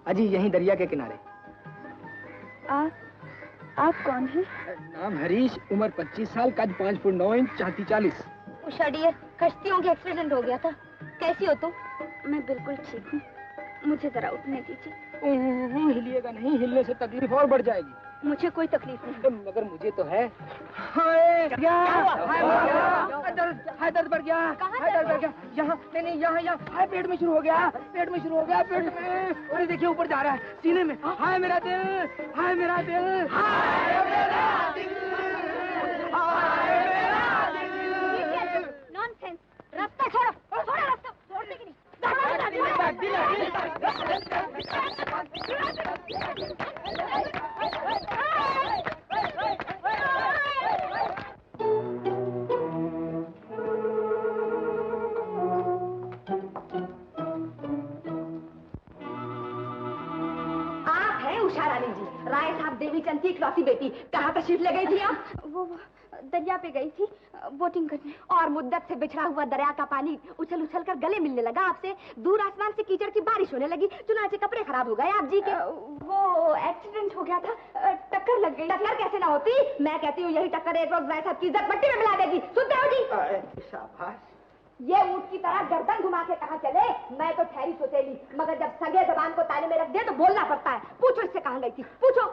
अजी यहीं दरिया के किनारे। आप कौन हैं? नाम हरीश, उम्र 25 साल, कद 5 फुट 9 इंच, चाहती 40। उषा डियर, कश्तियों के एक्सीडेंट हो गया था। कैसी हो तुम? मैं बिल्कुल ठीक हूँ, मुझे जरा उठने दीजिए। हिलिएगा नहीं, हिलने से तकलीफ और बढ़ जाएगी। मुझे कोई तकलीफ नहीं। मगर मुझे तो है। हाय दर्द बढ़ गया, यहाँ नहीं, यहाँ हाय पेट में शुरू हो गया, पेट में अरे देखिए ऊपर जा रहा है, सीने में। हाय मेरा दिल, हाय मेरा दिल, हाय मेरा दिल, हाय मेरा दिल। नॉनसेंस, रास्ता छोड़ो, रास्ता छोड़ने की नहीं। राय साहब देवीचंद की इकलौती बेटी, कहाँ तशरीफ ले गई थी आप? वो दरिया पे गई थी बोटिंग करने। और मुद्दत से बिछड़ा हुआ दरिया का पानी उछल उछल कर गले मिलने लगा आपसे। दूर आसमान से कीचड़ की बारिश होने लगी, चुनाचे कपड़े खराब हो गए आप जी के। वो एक्सीडेंट हो गया था, टक्कर लग गई। टक्कर कैसे ना होती, मैं कहती हूँ यही टक्कर एक वक्त राय साहब की इज्जत मट्टी में मिला देगी। सुनते हो जी? शाबाश। ये ऊँट की तरह गर्दन घुमा के कहाँ चले? मैं तो ठहरी सोचेली, मगर जब सगे जबान को ताले में रख दे तो बोलना पड़ता है। पूछो इससे कहाँ गई थी, पूछो।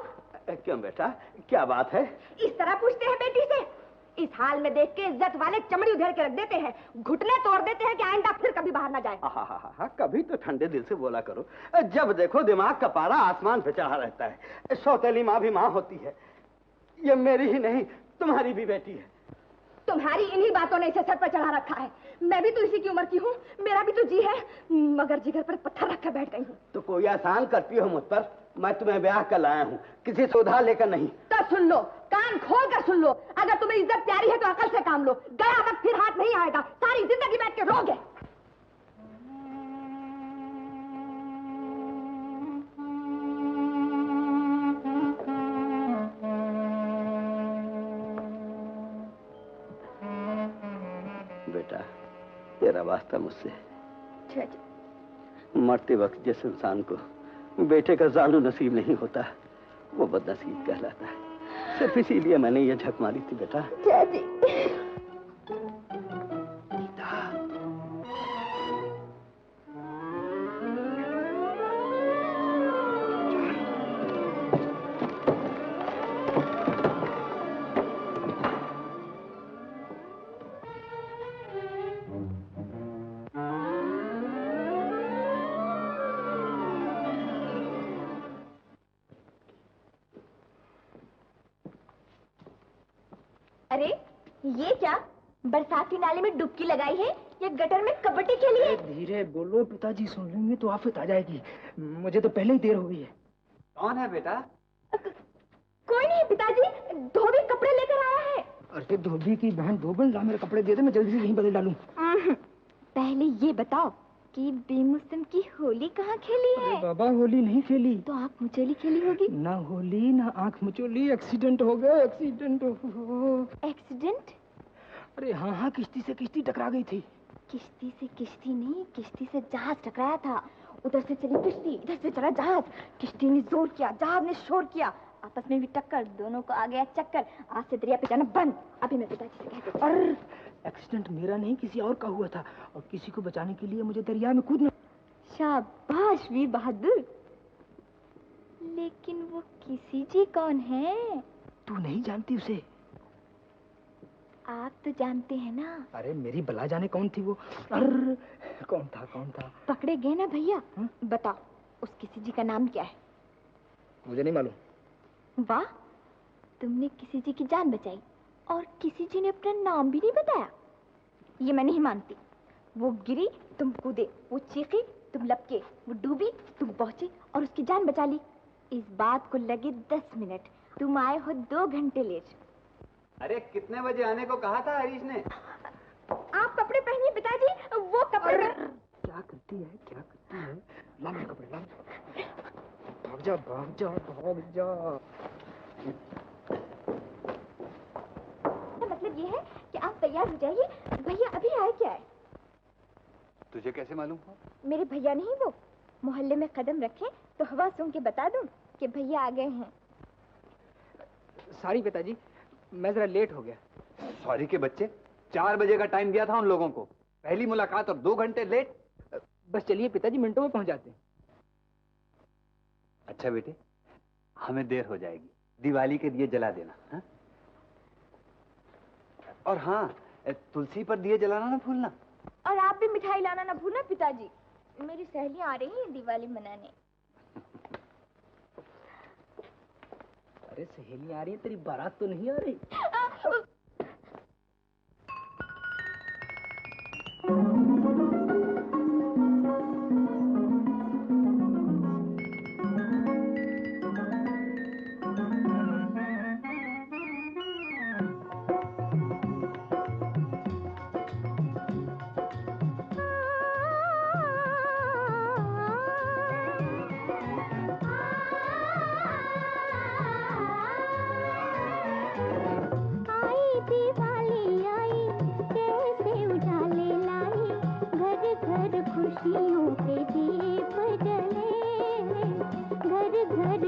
क्यों बेटा, क्या बात है? इस तरह पूछते हैं बेटी से? इस हाल में देख के इज्जत वाले चमड़ी उधेड़ के रख देते हैं, घुटने तोड़ देते हैं कि आइंदा फिर कभी बाहर ना जाए। हाँ, कभी तो ठंडे दिल से बोला करो। जब देखो दिमाग का पारा आसमान पे चढ़ा रहता है। सौतेली माँ भी माँ होती है। ये मेरी ही नहीं, तुम्हारी भी बेटी है। तुम्हारी इन्हीं बातों ने इसे सर पर चढ़ा रखा है। मैं भी तो इसी की उम्र की हूँ, मेरा भी तो जी है, मगर जिगर पर पत्थर रख कर बैठ गई हूँ। तो कोई आसान करती हो मुझ पर? मैं तुम्हें ब्याह कर लाया हूँ, किसी से उधार लेकर नहीं। तब सुन लो, कान खोल कर सुन लो। अगर तुम्हें इज्जत प्यारी है तो अकल से काम लो। गया वक्त फिर हाथ नहीं आएगा, सारी जिंदगी बैठ के रोगे। बेटा, तेरा वास्ता मुझसे। मरते वक्त जिस इंसान को बेटे का जालू नसीब नहीं होता, वो बदनसीब कहलाता है। सिर्फ इसीलिए मैंने ये झक मारी थी बेटा। अरे ये क्या, बरसाती नाले में डुबकी लगाई है या गटर में कबड्डी खेली है? धीरे बोलो, पिताजी सुन लेंगे तो आफत आ जाएगी। मुझे तो पहले ही देर हो गई है। कौन है बेटा? कोई नहीं, पिताजी, धोबी कपड़े लेकर आया है। अरे धोबी की बहन धोबन, ला मेरे कपड़े दे दे, मैं जल्दी से यहीं बदल डालूं। पहले ये बताओ कि बेमौसम की होली कहाँ खेली है? अरे बाबा, होली नहीं खेली। तो आँख मुचोली खेली होगी। ना होली ना आँख मुचोली, एक्सीडेंट हो गया, एक्सीडेंट। एक्सीडेंट? अरे हाँ हाँ, किश्ती से किश्ती टकरा गई थी। किश्ती से किश्ती नहीं, किश्ती से जहाज टकराया था। उधर से चली किश्ती, इधर से चला जहाज। किश्ती ने जोर किया, जहाज ने शोर किया, आपस में भी टक्कर, दोनों को आ गया चक्कर। आज से दरिया पे जाना बंद। अभी मैं पिताजी से कहती हूँ। अरे एक्सीडेंट मेरा नहीं, किसी और का हुआ था, और किसी को बचाने के लिए मुझे दरिया में कूदना। शाबाश वीर बहादुर। लेकिन वो किसी जी कौन है? तू नहीं जानती उसे? आप तो जानते हैं ना। अरे मेरी बला जाने कौन थी वो। अरे कौन था? पकड़े गए ना भैया। बताओ उस किसी जी का नाम क्या है? मुझे नहीं मालूम। वाह, तुमने किसी जी की जान बचाई और किसी जी ने अपना नाम भी नहीं बताया। ये मैं नहीं मानती। वो गिरी, तुम कूदे, वो चीखी, तुम लपके, वो डूबी, तुम पहुंचे और उसकी जान बचा ली। इस बात को लगे 10 मिनट, तुम आए हो 2 घंटे लेट। अरे कितने बजे आने को कहा था हरीश ने? आप कपड़े पहनिए पिताजी, वो कपड़े क्या करती है? ला मेरे कपड़े, ला। भाग जा। मतलब ये है कि आप तैयार हो जाइए, भैया अभी आए क्या है? तुझे कैसे मालूम? मेरे भैया नहीं वो। मोहल्ले में कदम रखें तो हवा सूंघ के बता दूं कि भैया आ गए हैं। सॉरी पिताजी, मैं जरा लेट हो गया। सॉरी के बच्चे, 4 बजे का टाइम दिया था उन लोगों को। पहली मुलाकात और 2 घंटे लेट। बस चलिए पिताजी, मिनटों में पहुंच जाते हैं। अच्छा बेटे, हमें देर हो जाएगी, दिवाली के दिए जला देना। हा? और हाँ, तुलसी पर दिए जलाना ना भूलना। और आप भी मिठाई लाना ना भूलना पिताजी। मेरी सहेलियां आ रही हैं दिवाली मनाने। अरे सहेली आ रही है, तेरी बारात तो नहीं आ रही?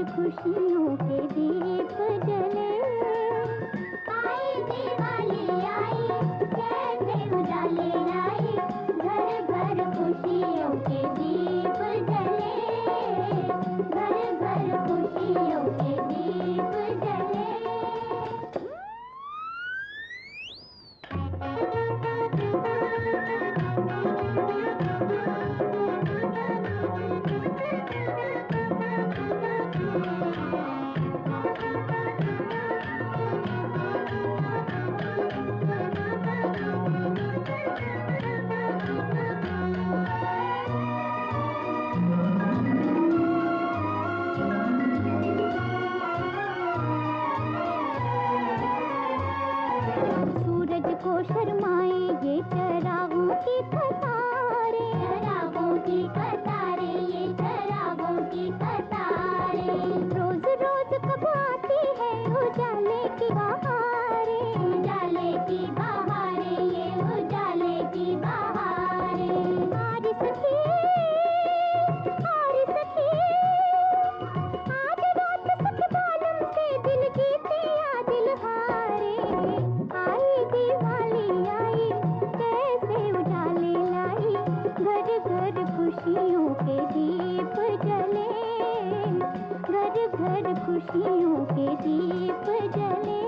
खुशियों के दीप जले, आई दिवाली आई, कैसे उजाले लाई, घर घर खुशियों के दीप जले, घर घर खुशियों के दीप जले। शर्माए ये चरागों की कतारें, चरागों की कतारें, ये चरागों की कतारें। रोज रोज कब आती है उजाले की बहारें, उजाले की बहारें, ये उजाले की बहारें। हारी सखी, हारी सखी, आज रात सखी बालम से दिल जीते या दिल हारे। आई दिवाली आई, कैसे उजाले लाई, घर घर खुशियों के दीप जले, घर घर खुशियों के दीप जले।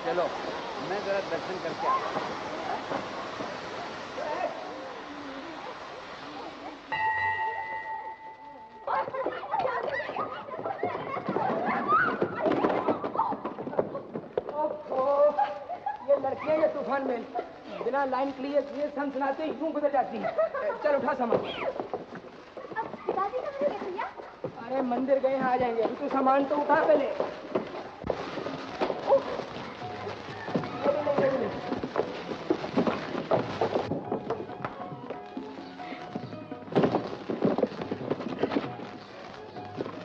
चलो मैं जरा दर्शन करके आता हूँ। ये लड़कियां ये तूफान में बिना लाइन क्लियर किए सनसनाते ही यूं गुजर जाती है। चल उठा सामान। पिताजी कहाँ गए भैया? अरे मंदिर गए हैं, आ जाएंगे। अभी तू सामान तो उठा पहले।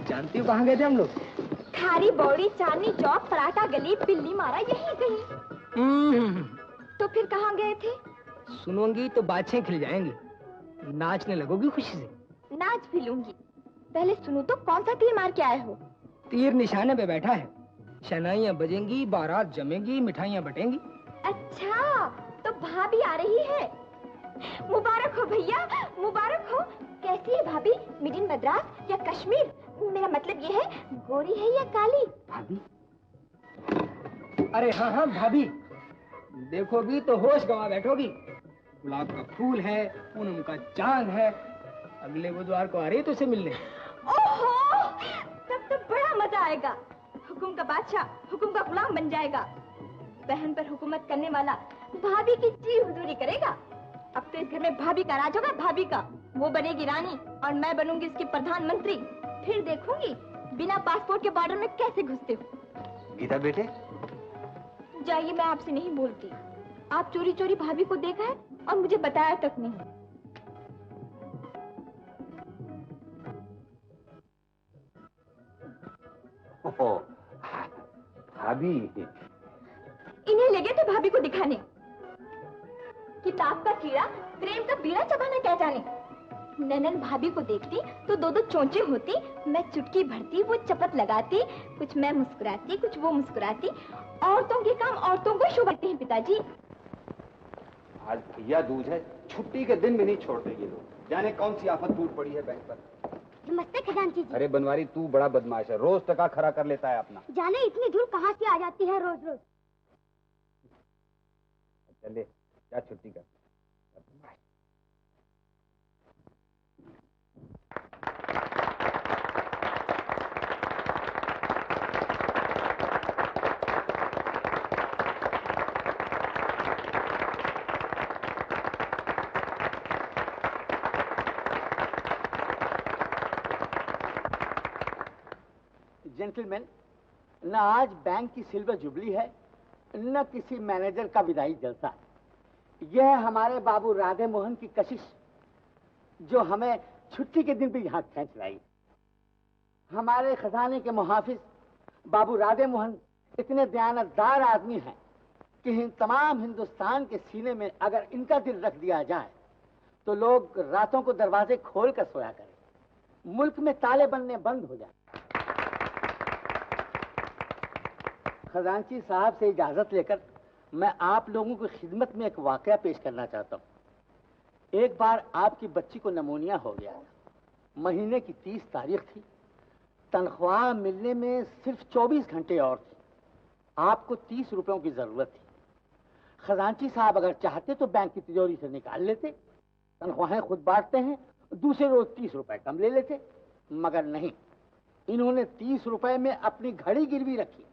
जानती हो कहाँ गए थे हम लोग? खारी बौड़ी, चांदनी चौक, पराठा गली, बिल्ली मारा, यही कहीं। तो फिर कहाँ गए थे? सुनूंगी तो बाछें खिल जाएंगी, नाचने लगोगी खुशी से। नाच भी लूंगी, पहले सुनो तो कौन सा तीर मार के आए हो? तीर निशाने पे बैठा है, शहनाइयाँ बजेंगी, बारात जमेगी, मिठाइयाँ बटेंगी। अच्छा, तो भाभी आ रही है। मुबारक हो भैया, मुबारक हो। कैसी है भाभी? मिड इन मद्रास या कश्मीर? मेरा मतलब ये है, गोरी है या काली? भाभी? अरे हाँ हाँ भाभी, देखोगी तो होश गंवा बैठोगी। गुलाब का फूल है, पूनम का चांद है, अगले बुधवार को आ रही है तुझसे मिलने। ओहो, तब तो बड़ा मजा आएगा। हुकुम का बादशाह हुकुम का गुलाम बन जाएगा। बहन पर हुकूमत करने वाला भाभी की जी हुजूरी करेगा। अब तो इस घर में भाभी का राज होगा, भाभी का। वो बनेगी रानी और मैं बनूंगी इसकी प्रधानमंत्री। फिर देखूंगी बिना पासपोर्ट के बॉर्डर में कैसे घुसते हो। गीता बेटे, जाइए, मैं आपसे नहीं बोलती। आप चोरी चोरी भाभी को देखा है और मुझे बताया तक नहीं। भाभी, इन्हें लगे थे भाभी को दिखाने। किताब का कीड़ा प्रेम का बीड़ा चबाना क्या जाने। ननन भाभी को देखती तो दो दो चोंचे होती, मैं चुटकी भरती, वो चपत लगाती, कुछ मैं मुस्कुराती, कुछ वो मुस्कुराती। औरतों के काम औरतों को शोभते हैं पिताजी। आज भैया दूज है, छुट्टी के दिन भी नहीं छोड़ते ये लोग। जाने कौन सी आफत टूट पड़ी है बैंक पर। नमस्ते खजांची जी। अरे बनवारी, तू बड़ा बदमाश है, रोज टका खरा कर लेता है अपना। जाने इतनी धूल कहाँ से आ जाती है रोज रोज। चले क्या छुट्टी कर। जेंटलमैन, न आज बैंक की सिल्वर जुबली है, न किसी मैनेजर का विदाई जलसा। यह हमारे बाबू राधे मोहन की कशिश जो हमें छुट्टी के दिन भी यहाँ खींच लाई। हमारे खजाने के मुहाफिज बाबू राधे मोहन इतने दयानतदार आदमी हैं कि तमाम हिंदुस्तान के सीने में अगर इनका दिल रख दिया जाए तो लोग रातों को दरवाजे खोल कर सोया करें, मुल्क में ताले बनने बंद हो जाए। खजांची साहब से इजाजत लेकर मैं आप लोगों की खिदमत में एक वाकया पेश करना चाहता हूँ। एक बार आपकी बच्ची को नमूनिया हो गया था। महीने की 30 तारीख थी। तनख्वाह मिलने में सिर्फ 24 घंटे और थे। आपको 30 रुपयों की जरूरत थी। खजांची साहब अगर चाहते तो बैंक की तिजोरी से निकाल लेते, तनख्वाहें खुद बांटते हैं, दूसरे रोज 30 रुपए कम ले लेते। मगर नहीं, इन्होंने 30 रुपए में अपनी घड़ी गिरवी रखी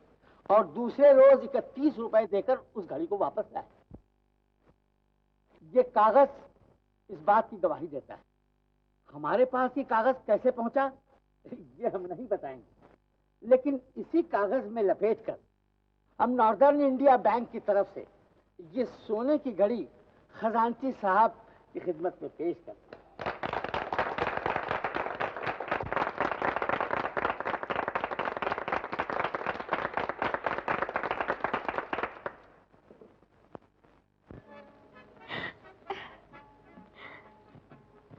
और दूसरे रोज 31 रुपए देकर उस घड़ी को वापस लाए। ये कागज इस बात की गवाही देता है। हमारे पास ये कागज कैसे पहुंचा ये हम नहीं बताएंगे, लेकिन इसी कागज में लपेटकर हम नॉर्दर्न इंडिया बैंक की तरफ से ये सोने की घड़ी खजांची साहब की खिदमत में पेश करते हैं।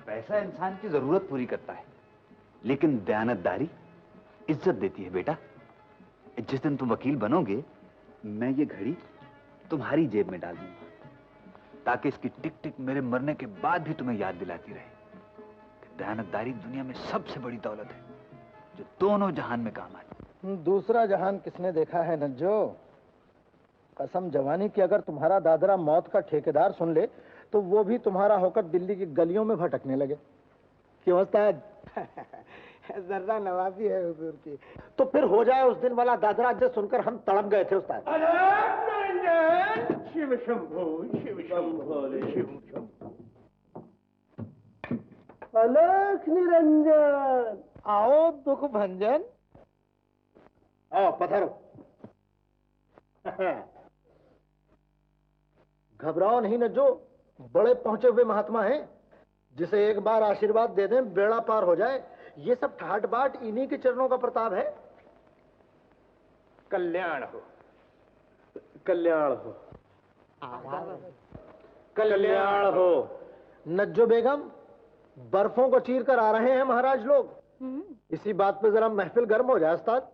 पैसा इंसान की जरूरत पूरी करता है, लेकिन दयानतदारी इज्जत देती है बेटा। जिस दिन तुम वकील बनोगे, मैं ये घड़ी तुम्हारी जेब में डाल दूंगा, ताकि इसकी टिक टिक मेरे मरने के बाद भी तुम्हें याद दिलाती रहे कि दयानतदारी दुनिया में सबसे बड़ी दौलत है, जो दोनों जहान में काम आती है। दूसरा जहान किसने देखा है नज्जो? कसम जवानी की अगर तुम्हारा दादरा मौत का ठेकेदार सुन ले तो वो भी तुम्हारा होकर दिल्ली की गलियों में भटकने लगे। क्यों उस्ताद? जर्रा नवाबी है हुजूर की। तो फिर हो जाए उस दिन वाला दादरा जो सुनकर हम तड़प गए थे उस्ताद। शिव शंभो शिव शंभो शिव शंभो। अलख निरंजन, आओ दुख भंजन। आओ पधारो। घबराओ नहीं न, जो बड़े पहुंचे हुए महात्मा हैं, जिसे एक बार आशीर्वाद दे दें बेड़ा पार हो जाए। ये सब ठाट बाट इन्हीं के चरणों का प्रताप है। कल्याण हो, कल्याण हो, कल्याण हो। नज्जो बेगम, बर्फों को चीर कर आ रहे हैं महाराज लोग। इसी बात पे जरा महफिल गर्म हो जाए उस्ताद।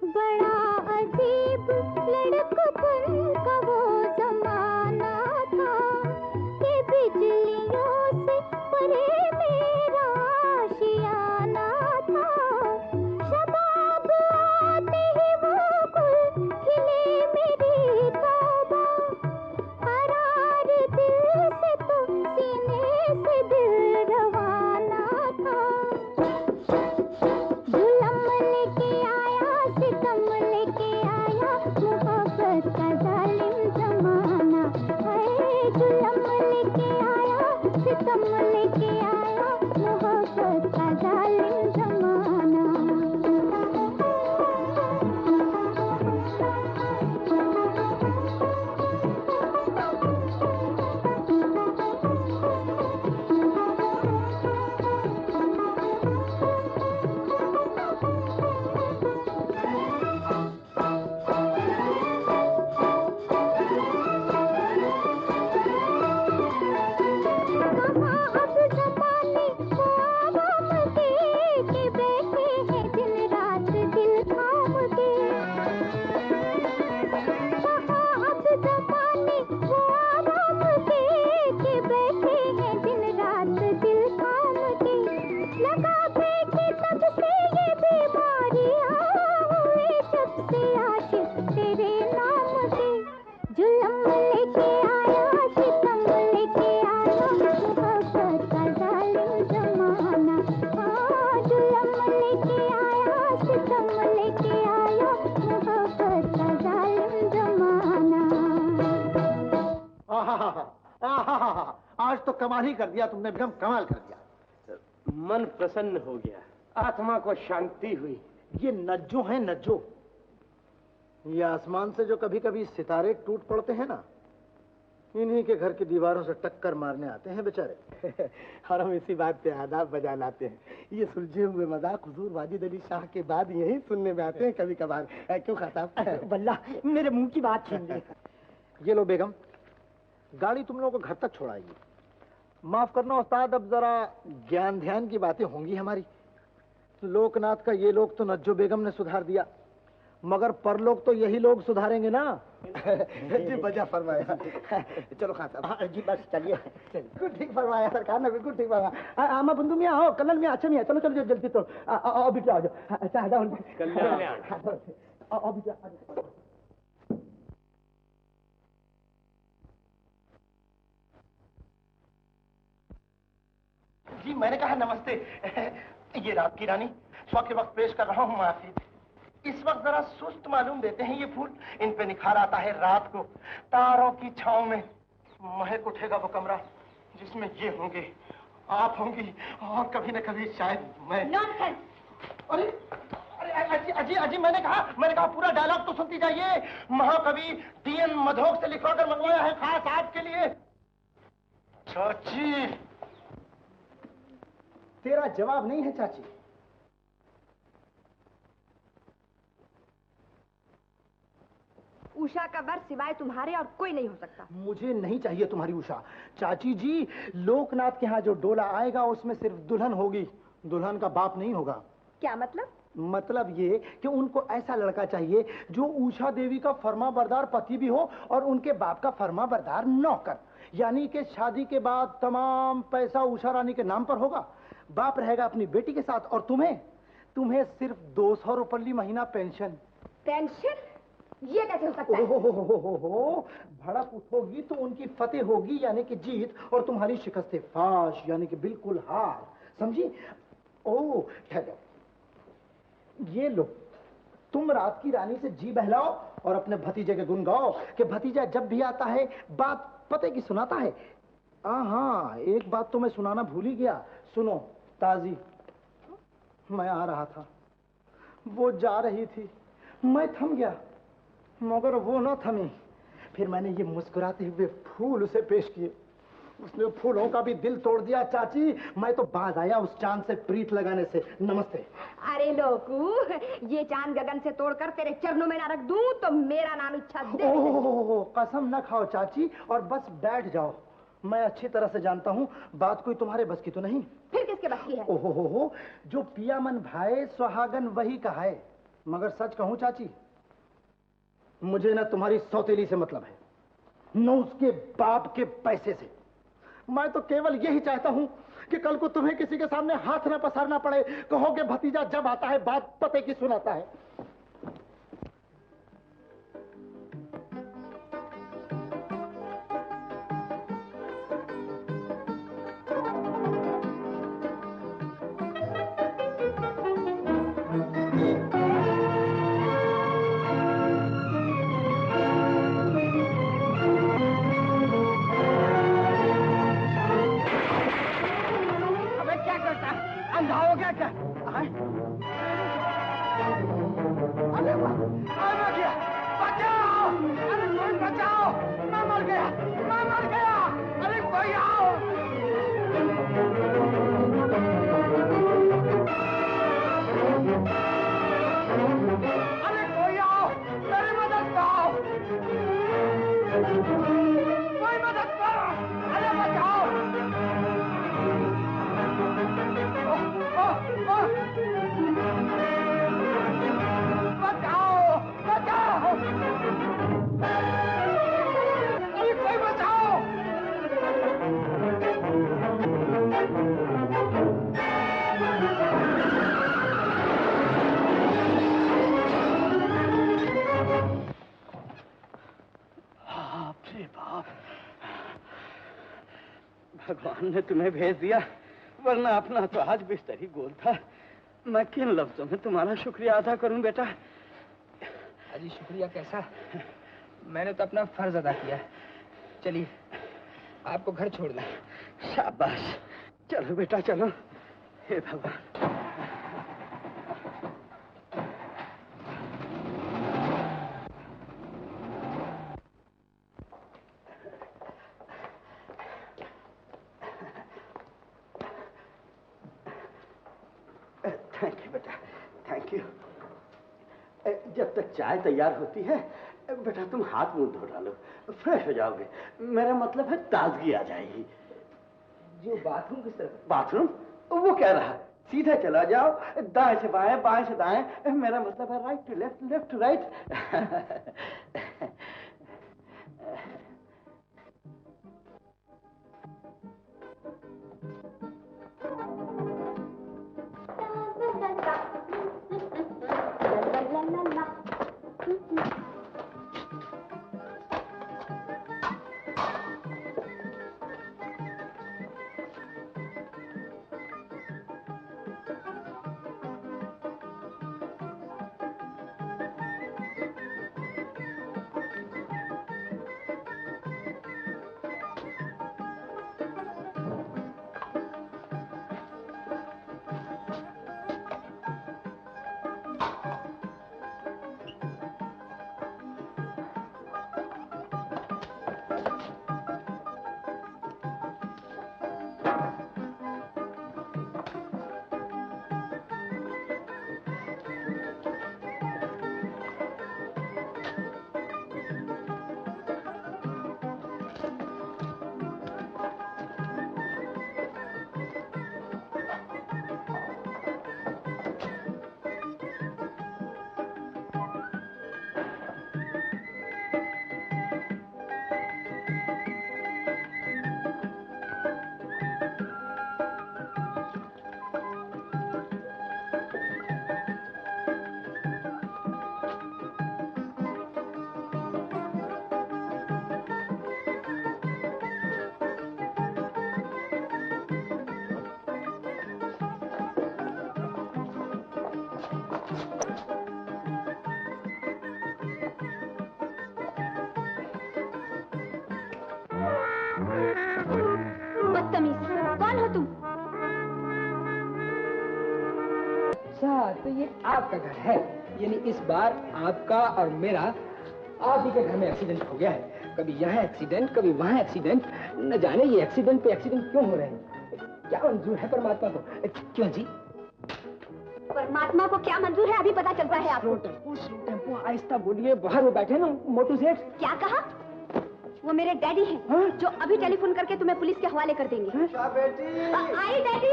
बड़ा अजीब लड़कपन गम लेके आया मोहब्बत का जालिम जमाना। आज तो कमाल ही कर दिया तुमने बेगम, कमाल कर दिया। मन प्रसन्न हो गया, आत्मा को शांति हुई। ये नज्जो हैं नज्जो, ये आसमान से जो कभी कभी सितारे टूट पड़ते हैं ना, इन्हीं के घर की दीवारों से टक्कर मारने आते हैं बेचारे। और हम इसी बात पे आदाब बजा लाते हैं। ये सुलझे हुए मजाक हुजूर वाजिद अली शाह के बाद यही सुनने में आते हैं कभी कभार। क्यों खाताब? बल्ला मेरे मुंह की बात छीन ली। ये लो बेगम, गाड़ी तुम लोगों को घर तक छोड़ाएगी। माफ करना उस्ताद, अब जरा ज्ञान ध्यान की बातें होंगी हमारी। लोकनाथ का ये लोग तो नज्जो बेगम ने सुधार दिया, मगर परलोक तो यही लोग सुधारेंगे ना। जी बजा फरमाया। चलो खान साहब जी, बस चलिए। बिल्कुल ठीक फरमाया सरकार ने, बिल्कुल ठीक फरमाया। आमा बंधु मियाँ आओ, कल्याण मियाँ, अच्छा मियाँ, चलो चलो जल्दी तो आओ बिटिया, आ जाओ। अच्छा आ जाओ कल्याण मियाँ, आओ बिटिया, आ जाओ। जी मैंने कहा नमस्ते। ये रात की रानी, स्व के वक्त पेश कर रहा हूँ माफी। इस वक्त जरा सुस्त मालूम देते हैं ये फूल, इन पे निखार आता है रात को तारों की छांव में। महक उठेगा वो कमरा जिसमें ये होंगे, आप होंगी, और कभी न कभी शायद मैं। नॉनसेंस। अरे अरे अजी अजी मैंने कहा पूरा डायलॉग तो सुनती जाइए। महाकवि डीएन मधोक से लिखवा कर मंगवाया है खास आपके लिए। चाची, तेरा जवाब नहीं है चाची। उषा का वर सिवाय तुम्हारे और कोई नहीं हो सकता। मुझे नहीं चाहिए तुम्हारी उषा। चाची जी, लोकनाथ के यहाँ जो डोला आएगा उसमें सिर्फ दुल्हन होगी, दुल्हन का बाप नहीं होगा। क्या मतलब? मतलब ये कि उनको ऐसा लड़का चाहिए जो उषा देवी का फर्माबरदार पति भी हो और उनके बाप का फर्माबरदार नौकर। यानी कि शादी के बाद तमाम पैसा उषा रानी के नाम पर होगा, बाप रहेगा अपनी बेटी के साथ, और तुम्हें सिर्फ 200 रुपये महीना पेंशन। पेंशन? ये कैसे हो सकता है? हो, भड़क उठोगी तो उनकी फतेह होगी यानी कि जीत, और तुम्हारी शिकस्त फाश यानी कि बिल्कुल हार, समझी? ओह ठहरो, ये लो, तुम रात की रानी से जी बहलाओ और अपने भतीजे के गुण गाओ कि भतीजा जब भी आता है बात पते की सुनाता है। हाँ, एक बात तो मैं सुनाना भूल ही गया, सुनो ताजी। मैं आ रहा था, वो जा रही थी, मैं थम गया, मगर वो न थमी। फिर मैंने ये मुस्कुराते हुए फूल उसे पेश किए, उसने फूलों का भी दिल तोड़ दिया। चाची, मैं तो बाज आया उस चांद से प्रीत लगाने से। नमस्ते। अरे लोकू, ये चांद गगन से तोड़कर तेरे चरणों में ना रख दूं तो मेरा नाम इच्छा दे। ओह, कसम न खाओ चाची, और बस बैठ जाओ। मैं अच्छी तरह से जानता हूँ बात कोई तुम्हारे बस की तो नहीं। फिर किसके बस की है? ओहो, जो पिया मन भाए सुहागन वही कहाए। मगर सच कहूँ चाची, मुझे ना तुम्हारी सौतेली से मतलब है, न उसके बाप के पैसे से। मैं तो केवल यही चाहता हूं कि कल को तुम्हें किसी के सामने हाथ न पसारना पड़े, कहोगे भतीजा जब आता है बात पते की सुनाता है। भगवान ने तुम्हें भेज दिया, वरना अपना तो आज बिस्तर ही गोल था। मैं किन लफ्जों में तुम्हारा शुक्रिया अदा करूं बेटा? अजी शुक्रिया कैसा, मैंने तो अपना फर्ज अदा किया। चलिए आपको घर छोड़ दें। शाबाश, चलो बेटा चलो। हे भगवान। थैंक यू बेटा, थैंक यू। जब तक चाय तैयार होती है बेटा तुम हाथ मुंह धो डालो, फ्रेश हो जाओगे। मेरा मतलब है ताजगी आ जाएगी। जो बाथरूम किस तरफ? बाथरूम वो कह रहा सीधे चला जाओ, दाएं से बाएं, बाएं से दाएं। मेरा मतलब है right to left, left to right. तो ये आपका घर है, यानी इस बार आपका और मेरा आप ही के घर में एक्सीडेंट हो गया है। कभी यहाँ एक्सीडेंट, कभी वहाँ एक्सीडेंट, न जाने ये एक्सीडेंट पे एक्सीडेंट क्यों हो रहे हैं। क्या मंजूर है परमात्मा को? क्यों जी? परमात्मा को क्या मंजूर है अभी पता चलता है आपको? स्लो टेम्पो, आहिस्ता बोलिए। बाहर वो बैठे ना मोटू सेठ। क्या कहा? वो मेरे डैडी हैं, जो अभी टेलीफोन करके तुम्हें पुलिस के हवाले कर देंगे। बेटी आई डैडी।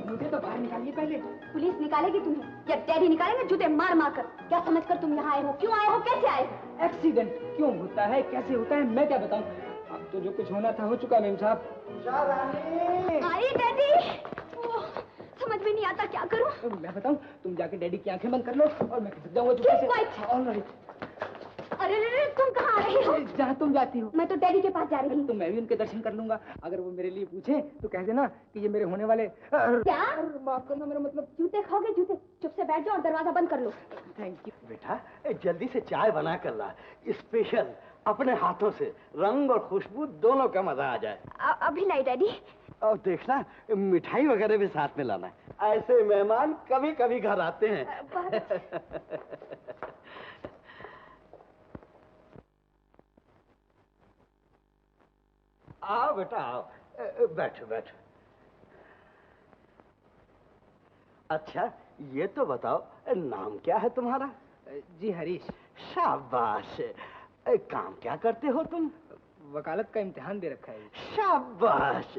मुझे तो बाहर निकालिए पहले। पुलिस निकालेगी तुम्हें? जब डैडी निकालेंगे जूते मार मार कर। क्या समझकर तुम यहाँ आए हो? क्यों आए हो? कैसे आए? एक्सीडेंट क्यों होता है, कैसे होता है, मैं क्या बताऊं। अब तो जो कुछ होना था हो चुका मेम साहब। आई डैडी। समझ में नहीं आता क्या करूं। मैं बताऊं, तुम जाके डैडी की आंखें बंद कर लो और मैं खिसक जाऊंगा चुपके से। ऑलराइट। अरे तुम कहाँ आ रही हो? जहाँ तुम जाती हो। मैं तो डैडी के पास जा रही हूँ। तो मैं भी उनके दर्शन कर लूंगा। अगर वो मेरे लिए पूछे तो कह देना कि ये मेरे होने वाले। क्या? माफ करना, मेरा मतलब जूते खाओगे? जूते चुप से बैठ जाओ और दरवाजा बंद कर लो। Thank you. बेटा जल्दी से चाय बना कर ला, स्पेशल अपने हाथों से, रंग और खुशबू दोनों का मजा आ जाए। अभी लाई डैडी। और देखना मिठाई वगैरह भी साथ में लाना। ऐसे मेहमान कभी कभी घर आते हैं। आओ बेटा आओ, बैठो बैठो। अच्छा ये तो बताओ नाम क्या है तुम्हारा? जी हरीश। शाबाश। काम क्या करते हो तुम? वकालत का इम्तिहान दे रखा है। शाबाश,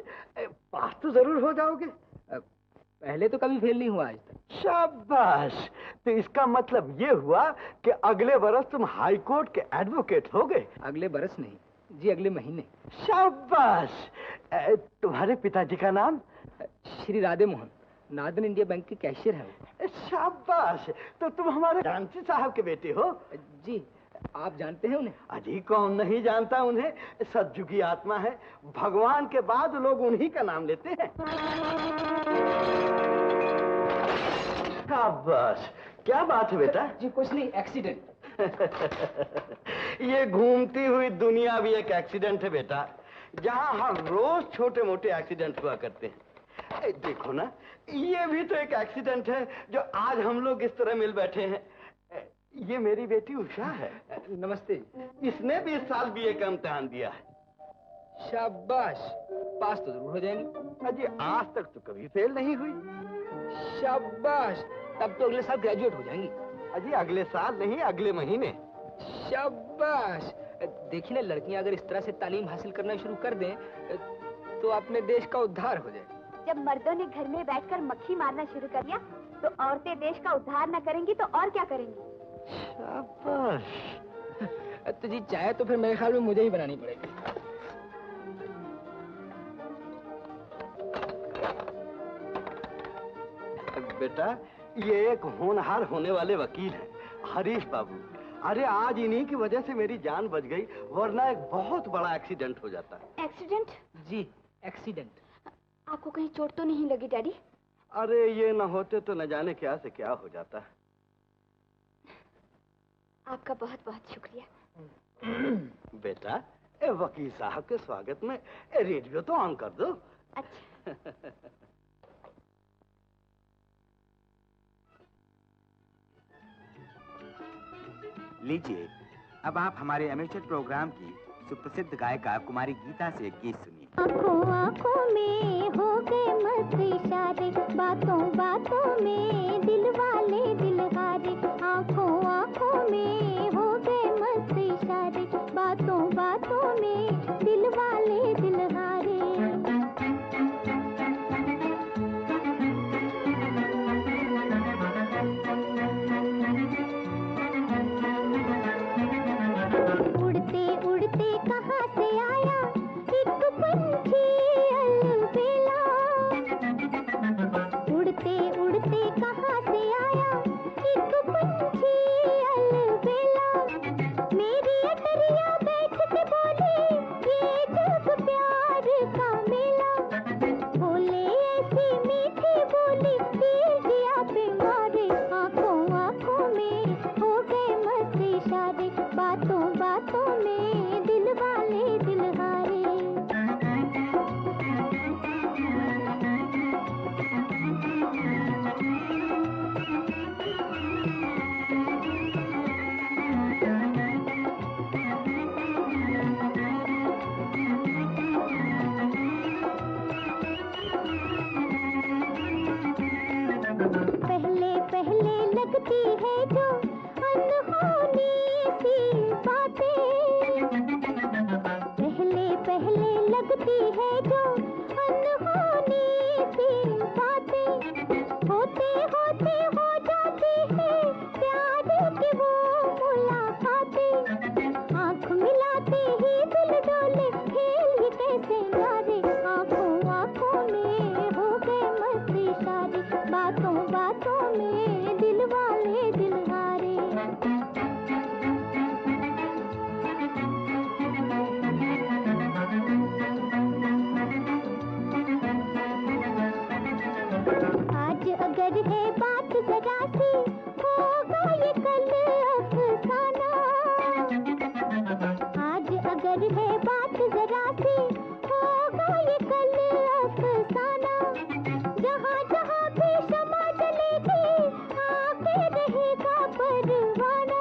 पास तो जरूर हो जाओगे। पहले तो कभी फेल नहीं हुआ आज तक। शाबाश, तो इसका मतलब ये हुआ कि अगले बरस तुम हाई कोर्ट के एडवोकेट होगे। अगले बरस नहीं जी, अगले महीने। शाबाश। तुम्हारे पिताजी का नाम? Shri Radhe Mohan, northern India bank के कैशियर हैं। शाबाश, तो तुम हमारे जानसी साहब के बेटे हो? जी। आप जानते हैं उन्हें? अजी कौन नहीं जानता उन्हें, सतयुगी आत्मा है। भगवान के बाद लोग उन्हीं का नाम लेते हैं। शाबाश, क्या बात है बेटा? जी कुछ नहीं, एक्सीडेंट। ये घूमती हुई दुनिया भी एक एक्सीडेंट है बेटा, जहाँ हर रोज छोटे मोटे एक्सीडेंट हुआ करते हैं। देखो ना, ये भी तो एक एक्सीडेंट है जो आज हम लोग इस तरह मिल बैठे हैं। ये मेरी बेटी उषा है। नमस्ते। इसने भी इस साल बीए का इम्तिहान दिया है। शाबाश, पास तो जरूर हो जाएंगी। अजी आज तक तो कभी फेल नहीं हुई। शाबाश, तब तो अगले साल ग्रेजुएट हो जाएंगी। अजी अगले साल नहीं, अगले महीने। शाबाश। देखिए ना, लड़कियां अगर इस तरह से तालीम हासिल करना शुरू कर दें तो अपने देश का उद्धार हो जाए। जब मर्दों ने घर में बैठकर मक्खी मारना शुरू कर दिया तो औरतें देश का उद्धार न करेंगी तो और क्या करेंगी? शाबाश। तो जी चाहे तो फिर मेरे ख्याल में मुझे ही बनानी पड़ेगी। बेटा, ये एक होनहार होने वाले वकील हैं, हरीश बाबू। अरे आज इन्हीं की वजह से मेरी जान बच गई, वरना एक बहुत बड़ा एक्सीडेंट हो जाता। एक्सीडेंट? जी एक्सीडेंट। आपको कहीं चोट तो नहीं लगी डैडी? अरे ये न होते तो न जाने क्या से क्या हो जाता। आपका बहुत बहुत शुक्रिया। बेटा, वकील साहब के स्वागत में रेडियो तो ऑन कर दो। अच्छा। लीजिए, अब आप हमारे एमेचर प्रोग्राम की सुप्रसिद्ध गायिका कुमारी गीता से एक गीत सुनिए। आँखों आँखों में हो गए मस्त इशारे, बातों बातों में दिल वाले दिल हारे। आँखों आँखों में हो गए मस्त इशारे, बातों बातों में दिल वाले दिल हारे। उड़ते उड़ते कहाँ से आया एक पंछी अलबेला। उड़ते उड़ते कहाँ से आया एक पंछी अलबेला। मेरी अटरिया बैठ के बोले ये जग प्यार का मेला। बोले ऐसी मीठी बोली दिल दिया पे मारे। आँखों आँखों में हो गए मस्त इशारे, बातों बातों में दिल वाले दिल हारे। पहले पहले लगती है जो अनहोनी सी बातें। पहले पहले लगती है जो अनहोनी सी बातें। होते होते हो जाती है प्यार की वो मुलाकातें। आँख मिलाते ही दिल डोले, खेल ये कैसे नारे। आँखों आँखों में हो गए मस्त इशारे, बातों बातों में दिल वाले दिल हारे। आज अगर है बात जरा सी, होगा ये कल अफसाना। आज अगर है बात जरा सी, होगा ये कल अफसाना। जहाँ जहाँ भी शमा जलेगी, आके रहेगा परवाना।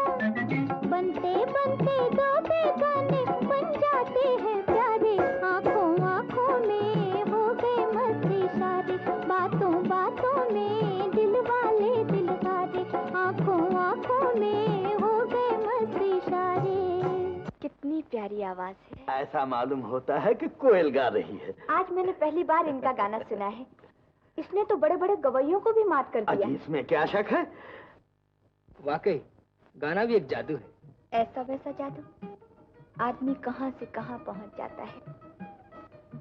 बनते बनते दो बेगाने बन जाते हैं प्यारे। आँखों आँखों में हो गए मस्त इशारे, बातों बातों में दिल वाले दिल हारे। आँखों आँखों में हो गए मस्त इशारे। कितनी प्यारी आवाज है। ऐसा मालूम होता है कि कोयल गा रही है। आज मैंने पहली बार इनका गाना सुना है। इसने तो बड़े बड़े गवैयों को भी मात कर दिया। अजी इसमें क्या शक है? वाकई गाना भी एक जादू है। ऐसा वैसा जादू, आदमी कहाँ से कहाँ पहुँच जाता है।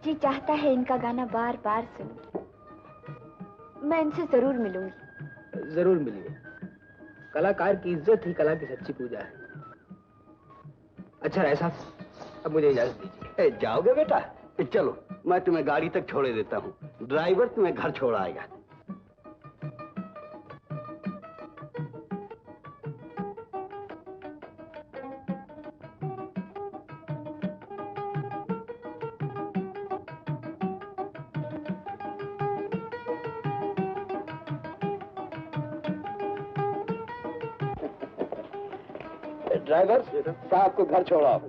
जी चाहता है इनका गाना बार बार सुनूं। मैं इनसे जरूर मिलूंगी। जरूर मिलिए। कलाकार की इज्जत ही कला की सच्ची पूजा है। अच्छा ऐसा, अब मुझे इजाजत दीजिए। जाओगे बेटा? चलो मैं तुम्हें गाड़ी तक छोड़े देता हूँ, ड्राइवर तुम्हें घर छोड़ आएगा। ड्राइवर साहब को घर छोड़ाओ।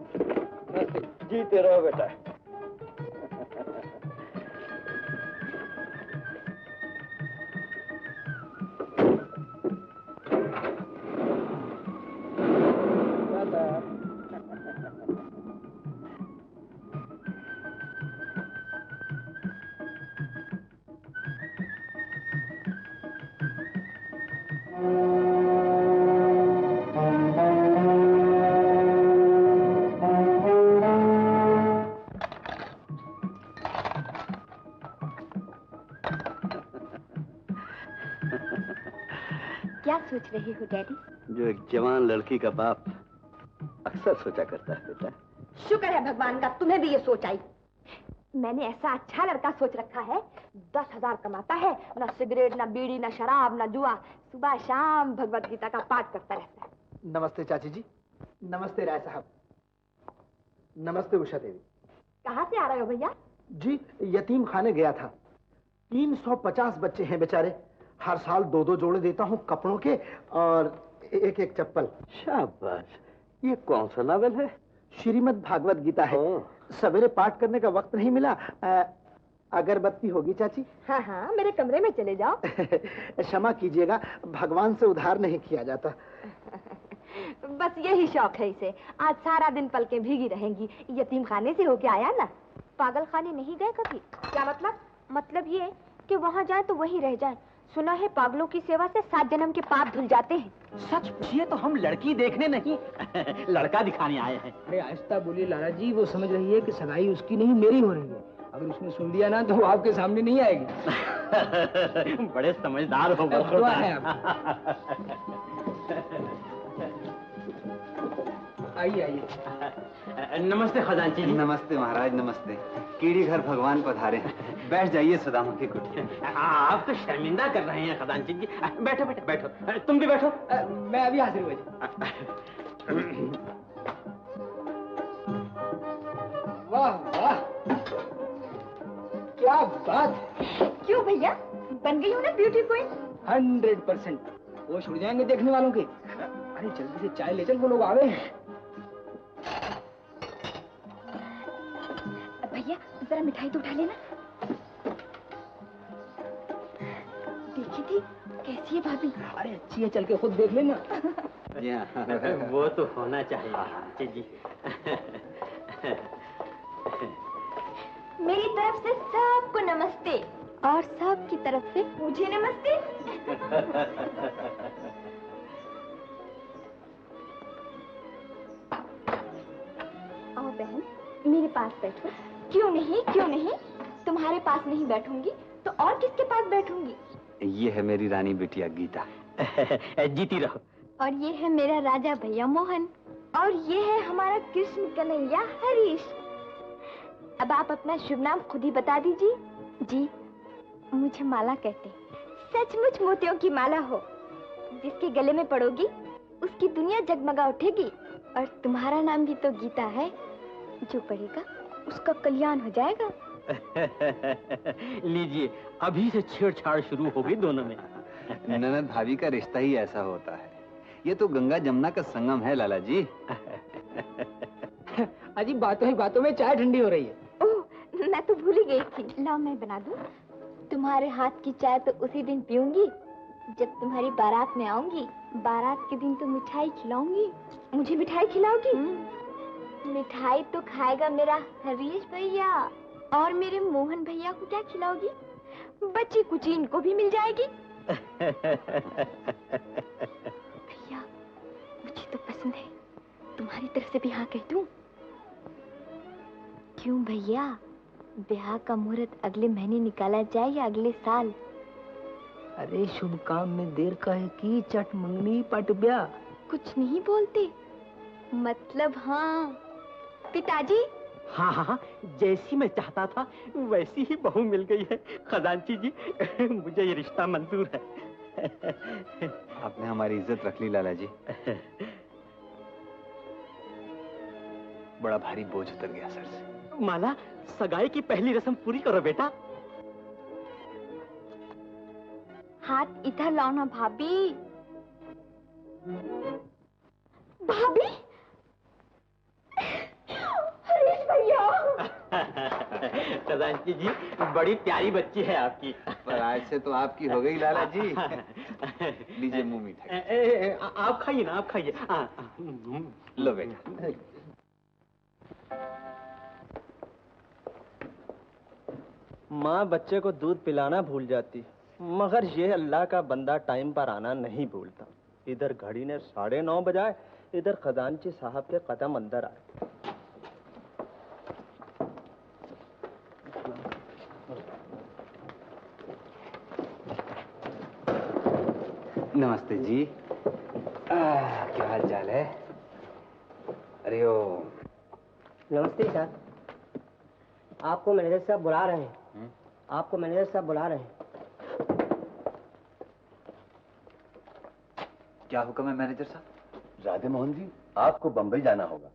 जीते रहो बेटा। क्या सोच रही हो डैडी? जो एक जवान लड़की का बाप अक्सर सोचा करता है बेटा। शुक्र है भगवान का तुम्हें भी ये सोच आई। मैंने ऐसा अच्छा लड़का सोच रखा है, 10,000 कमाता है, न सिगरेट न बीड़ी न शराब न जुआ, सुबह शाम भगवत गीता का पाठ करता रहता है। नमस्ते चाची जी। नमस्ते राय साहब। नमस्ते उषा देवी। कहाँ से आ रहे हो भैया? जी यतीम खाने गया था। 350 बच्चे हैं बेचारे, हर साल 2-2 जोड़े देता हूँ कपड़ों के और एक चप्पल। शाबाश। ये कौन सा नावल है? श्रीमद् भागवत गीता है। सवेरे पाठ करने का वक्त नहीं मिला। अगरबत्ती होगी चाची? हाँ हाँ, मेरे कमरे में चले जाओ। क्षमा कीजिएगा, भगवान से उधार नहीं किया जाता। बस यही शौक है इसे। आज सारा दिन पलकें भीगी रहेंगी। यतीम खाने से होके आया ना। पागल खाने नहीं गए कभी? क्या मतलब? मतलब ये कि वहाँ जाए तो वहीं रह जाए। सुना है पागलों की सेवा से 7 जन्म के पाप धुल जाते हैं। सच पूछिए तो हम लड़की देखने नहीं लड़का दिखाने आए हैं। अरे आहिस्ता बोलिए लाला जी, वो समझ रही है कि सगाई उसकी नहीं मेरी हो रही है। अगर उसने सुन लिया ना तो वो आपके सामने नहीं आएगी। बड़े समझदार हो दुआ है आइए आइए। नमस्ते खजांची जी। नमस्ते महाराज, नमस्ते। कीड़ी घर भगवान पधारे हैं। बैठ जाइए सुदामा की कुटिया। आप तो शर्मिंदा कर रहे हैं खजांची जी। बैठो बेटा बैठो। तुम भी बैठो। मैं अभी हाजिर हुआ जी। वाह वाह, क्या बात। क्यों भैया, बन गई हो ना ब्यूटी क्वीन? 100%। वो छुड़ जाएंगे देखने वालों के। अरे जल्दी से चाय ले चल, वो लोग आ गए हैं। भैया जरा मिठाई तो उठा लेना। देखी थी कैसी है भाभी? अरे अच्छी है, चल के खुद देख लेना। जी हाँ, वो तो होना चाहिए जी। मेरी तरफ से सबको नमस्ते और सबकी तरफ से मुझे नमस्ते। आओ बहन, मेरे पास बैठो। क्यों नहीं, क्यों नहीं? तुम्हारे पास नहीं बैठूंगी तो और किसके पास बैठूंगी? ये है मेरी रानी बिटिया गीता। जीती रहो। और ये है मेरा राजा भैया मोहन। और ये है हमारा कृष्ण कन्हैया हरीश। अब आप अपना शुभ नाम खुद ही बता दीजिए। जी, मुझे माला कहते हैं। सचमुच मोतियों की माला हो। जिसके गले में पड़ोगी उसकी दुनिया जगमगा उठेगी। और तुम्हारा नाम भी तो गीता है। जो पढ़ेगा उसका कल्याण हो जाएगा। लीजिए, अभी से छेड़छाड़ शुरू हो गई दोनों में। ननद भाभी का रिश्ता ही ऐसा होता है। ये तो गंगा जमुना का संगम है लाला जी। अजी बातों ही बातों में चाय ठंडी हो रही है। ओह, मैं तो भूल ही गई थी। लाओ मैं बना दूं। तुम्हारे हाथ की चाय तो उसी दिन पीऊंगी जब तुम्हारी बारात में आऊंगी। बारात के दिन तो मिठाई खिलाऊंगी। मुझे मिठाई खिलाओगी? मिठाई तो खाएगा मेरा हरीश भैया। और मेरे मोहन भैया को क्या खिलाओगी? बच्ची कुची इनको भी मिल जाएगी। भैया मुझे तो पसंद है। तुम्हारी तरफ से भी हाँ कह दूं? क्यों भैया, ब्याह का मुहूर्त अगले महीने निकाला जाए या अगले साल? अरे शुभ काम में देर का है कि चट मंगनी पट ब्याह। कुछ नहीं बोलते? मतलब हाँ पिताजी। हाँ हाँ हाँ, जैसी मैं चाहता था वैसी ही बहू मिल गई है खजांची जी। मुझे ये रिश्ता मंजूर है। आपने हमारी इज्जत रख ली लाला जी। बड़ा भारी बोझ उतर गया सर से। माला, सगाई की पहली रस्म पूरी करो बेटा। हाथ इधर लाओ ना भाभी। भाभी खजांची जी, बड़ी प्यारी बच्ची है आपकी। पर आज से तो आपकी हो गई लाला जी। लीजिए मुंह मीठा। आप खाइए ना, आप खाइए। लो बेटा। माँ बच्चे को दूध पिलाना भूल जाती, मगर ये अल्लाह का बंदा टाइम पर आना नहीं भूलता। इधर घड़ी ने 9:30 बजाए, इधर खजांची साहब के कदम अंदर आए। नमस्ते जी। क्या हाल चाल है? अरे ओ नमस्ते सर, आपको मैनेजर साहब बुला रहे हैं। आपको मैनेजर साहब बुला रहे हैं। क्या हुक्म है मैनेजर साहब? राधे मोहन जी, आपको बंबई जाना होगा।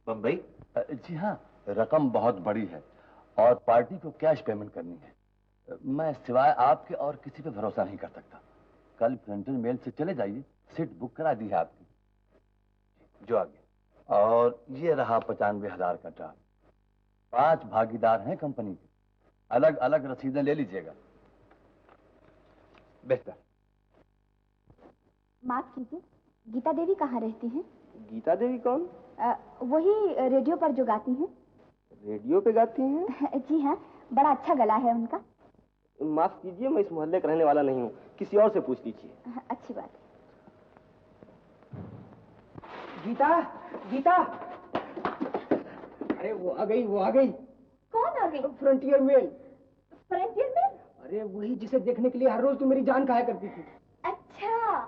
बंबई? जी हाँ, रकम बहुत बड़ी है और पार्टी को कैश पेमेंट करनी है। मैं सिवाय आपके और किसी पे भरोसा नहीं कर सकता। कल प्रिंटर मेल से चले जाइए, सीट बुक करा दी है आपकी। जो आ गया। और ये रहा 95,000 का ड्राफ्ट। 5 भागीदार हैं कंपनी के, अलग अलग रसीदें ले लीजिएगा। बेहतर। माफ कीजिए, गीता देवी कहाँ रहती हैं? गीता देवी कौन? वही रेडियो पर जो गाती हैं। रेडियो पे गाती हैं? जी हाँ, बड़ा अच्छा गला है उनका। माफ कीजिए, मैं इस मोहल्ले का रहने वाला नहीं हूँ, किसी और से पूछ लीजिए। अच्छी बात है। गीता, गीता। अरे वो आ गई, वो आ गई। कौन आ गई? Frontier mail. Frontier mail? अरे वही जिसे देखने के लिए हर रोज तू मेरी जान खाया करती थी। अच्छा,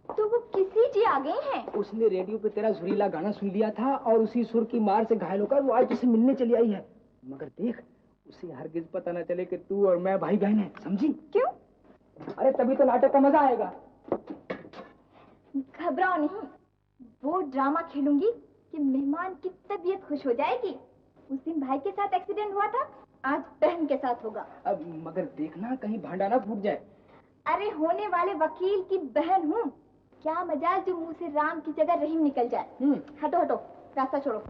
तो वो किसी जी आ गई हैं? उसने रेडियो पे तेरा सुरीला गाना सुन लिया था और उसी सुर की मार से घायल होकर वो आज तुझसे मिलने चली आई है। मगर देख, उसे हरगिज पता न चले कि तू और मैं भाई बहन हैं, समझी? क्यों? अरे तभी तो नाटक का मजा आएगा। घबराओ नहीं, वो ड्रामा खेलूंगी कि मेहमान की तबीयत खुश हो जाएगी। उस दिन भाई के साथ एक्सीडेंट हुआ था, आज बहन के साथ होगा। अब मगर देखना कहीं भांडा ना फूट जाए। अरे होने वाले वकील की बहन हूँ, क्या मजाल जो मुंह से राम की जगह रहीम निकल जाए। हटो हटो, रास्ता छोड़ो।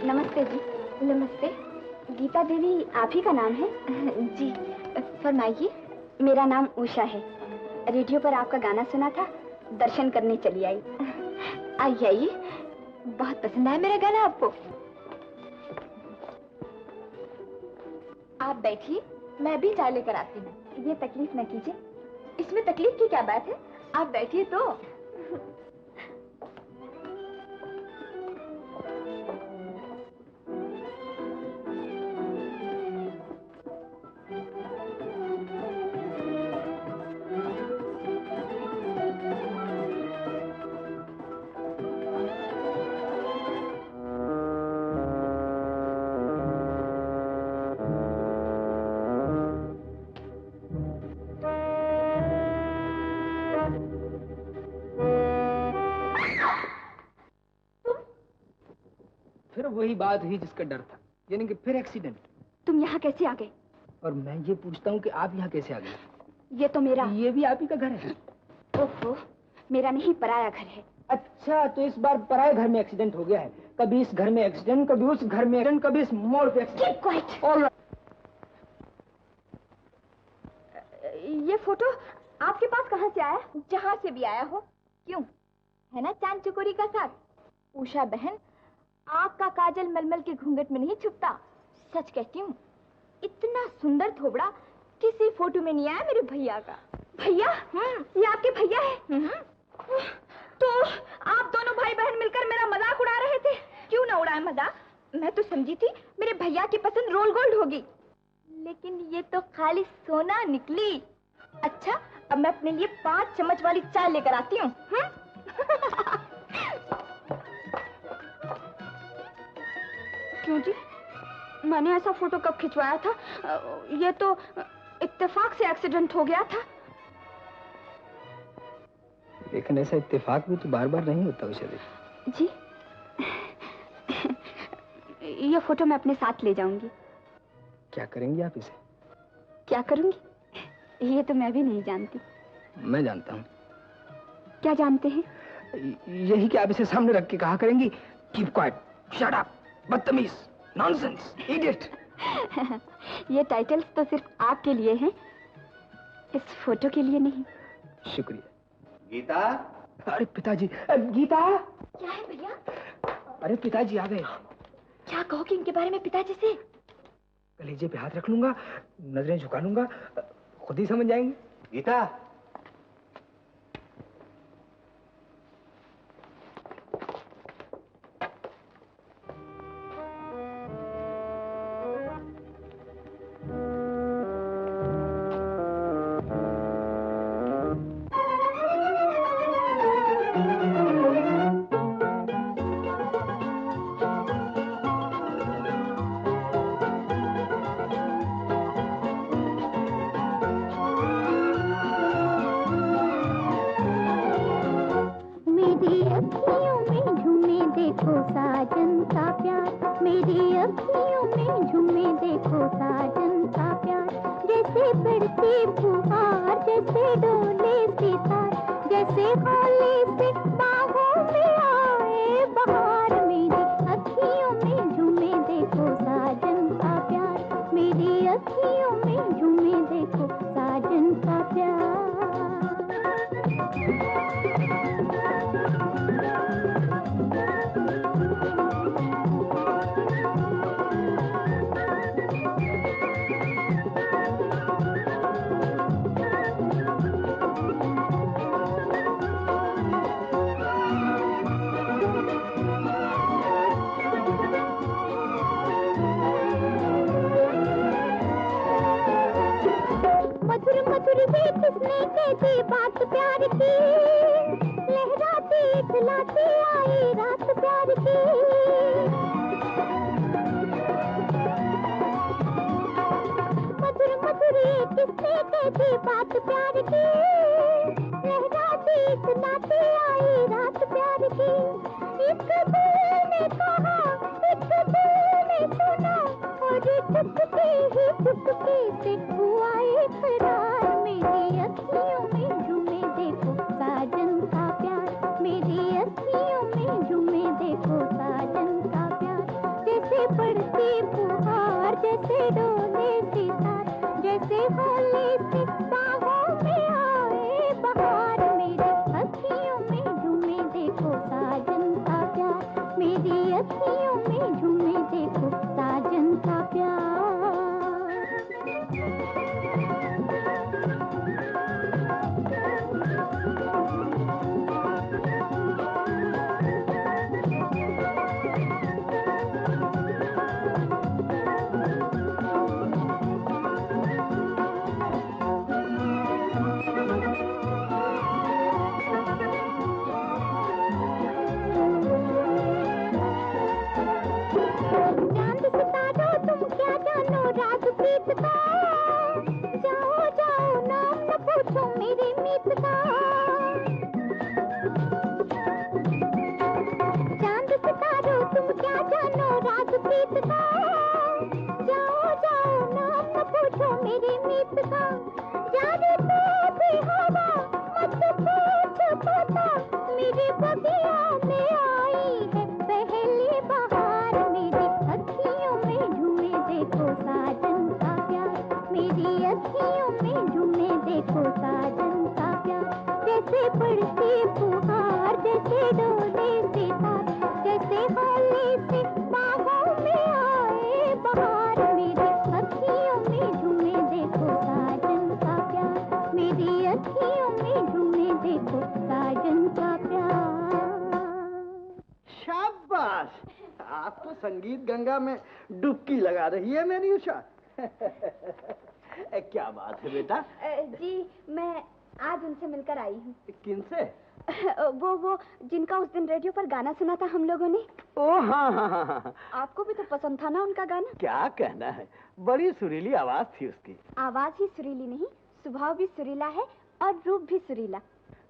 नमस्ते जी। नमस्ते। गीता देवी आप ही का नाम है? जी, फरमाइए। मेरा नाम उषा है। रेडियो पर आपका गाना सुना था, दर्शन करने चली आई। आइए आइए, बहुत पसंद आया मेरा गाना आपको। आप बैठिए, मैं भी चाय लेकर आती हूँ। ये तकलीफ न कीजिए, इसमें तकलीफ की क्या बात है, आप बैठिए तो। फिर वही बात हुई जिसका डर था, यानी कि फिर एक्सीडेंट। तुम यहाँ कैसे आ गए? और मैं ये पूछता हूँ कि आप यहाँ कैसे आ गए? ये तो मेरा। ये भी आप ही का घर है? ओहो, मेरा नहीं, पराया घर है। अच्छा, तो इस बार पराये घर में एक्सीडेंट हो गया है। कभी इस घर में एक्सीडेंट, कभी उस घर में एक्सीडेंट, कभी इस मोड़ पे एक्सीडेंट। और ये फोटो आपके पास कहाँ से आया? जहाँ से भी आया हो। क्यों, है ना चांद चकोरी का साथ? उषा बहन, आँख का काजल मलमल के घूंघट में नहीं छुपता। सच कहती हूँ, इतना सुंदर थोबड़ा किसी फोटो में नहीं आया मेरे भैया का। भैया? ये आपके भैया है? तो आप दोनों भाई बहन मिलकर मेरा मजाक उड़ा रहे थे। क्यों ना उड़ाए मजाक, मैं तो समझी थी मेरे भैया की पसंद रोल गोल्ड होगी, लेकिन ये तो खाली सोना निकली। अच्छा, अब मैं अपने लिए 5 चम्मच वाली चाय लेकर आती हूँ। क्यों जी, मैंने ऐसा फोटो कब खिंचवाया था? ये तो इत्तेफाक से एक्सीडेंट हो गया था। लेकिन ऐसा इत्तेफाक भी तो बार बार नहीं होता उषा देवी। जी, ये फोटो मैं अपने साथ ले जाऊंगी। क्या करेंगी आप इसे? क्या करूंगी? ये तो मैं भी नहीं जानती। मैं जानता हूँ। क्या जानते हैं? यही कि आप इसे सामने रख के कहा करेंगी, कीप क्वाइट, शट अप, बदतमीज, नॉनसेंस, इडियट। ये टाइटल्स तो सिर्फ आपके लिए हैं, इस फोटो के लिए नहीं। शुक्रिया। गीता। अरे पिताजी, गीता। क्या है भैया? अरे पिताजी आ गए। क्या कहोगे इनके बारे में पिताजी से? कलेजे पे हाथ रख लूंगा, नजरें झुका लूंगा, खुद ही समझ जाएंगे। गीता। आप तो संगीत गंगा में डुबकी लगा रही है मेरी उषा। क्या बात है बेटा? जी मैं आज उनसे मिलकर आई हूँ। किनसे? वो जिनका उस दिन रेडियो पर गाना सुना था हम लोगों ने। ओ हाँ। आपको भी तो पसंद था ना उनका गाना? क्या कहना है, बड़ी सुरीली आवाज थी उसकी। आवाज ही सुरीली नहीं, स्वभाव भी सुरीला है और रूप भी सुरीला।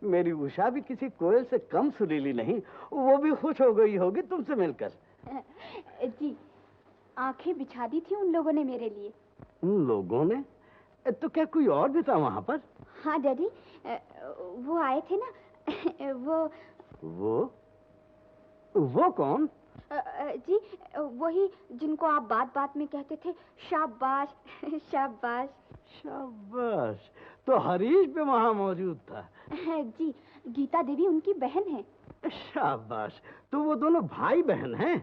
मेरी उषा भी किसी कोयल से कम सुरीली नहीं, वो भी खुश हो गई होगी तुमसे मिलकर। जी आंखें बिछा दी थी उन लोगों ने मेरे लिए। उन लोगों ने? तो क्या कोई और भी था वहाँ पर? हाँ डैडी, वो आए थे ना, वो कौन? जी वही जिनको आप बात बात में कहते थे शाबाश शाबाश। शाबाश, तो हरीश भी वहाँ मौजूद था? जी, गीता देवी उनकी बहन है। शाबाश, तो वो दोनों भाई बहन हैं?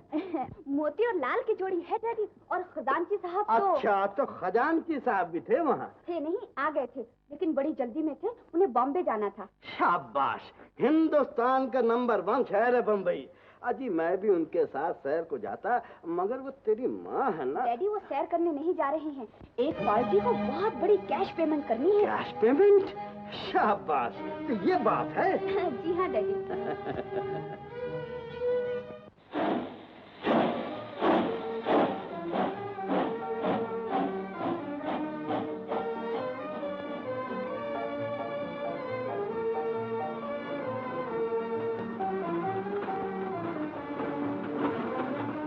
मोती और लाल की जोड़ी है डैडी। और खजानची साहब तो... अच्छा, तो खजानची साहब भी थे वहाँ? थे नहीं, आ गए थे, लेकिन बड़ी जल्दी में थे, उन्हें बॉम्बे जाना था। शाबाश, हिंदुस्तान का नंबर 1 शहर है बम्बई। अजी मैं भी उनके साथ सैर को जाता, मगर वो तेरी माँ है ना। डैडी वो सैर करने नहीं जा रहे हैं, एक पार्टी को बहुत बड़ी कैश पेमेंट करनी है। Cash payment? शाबाश, तो ये बात है। जी हाँ डैडी।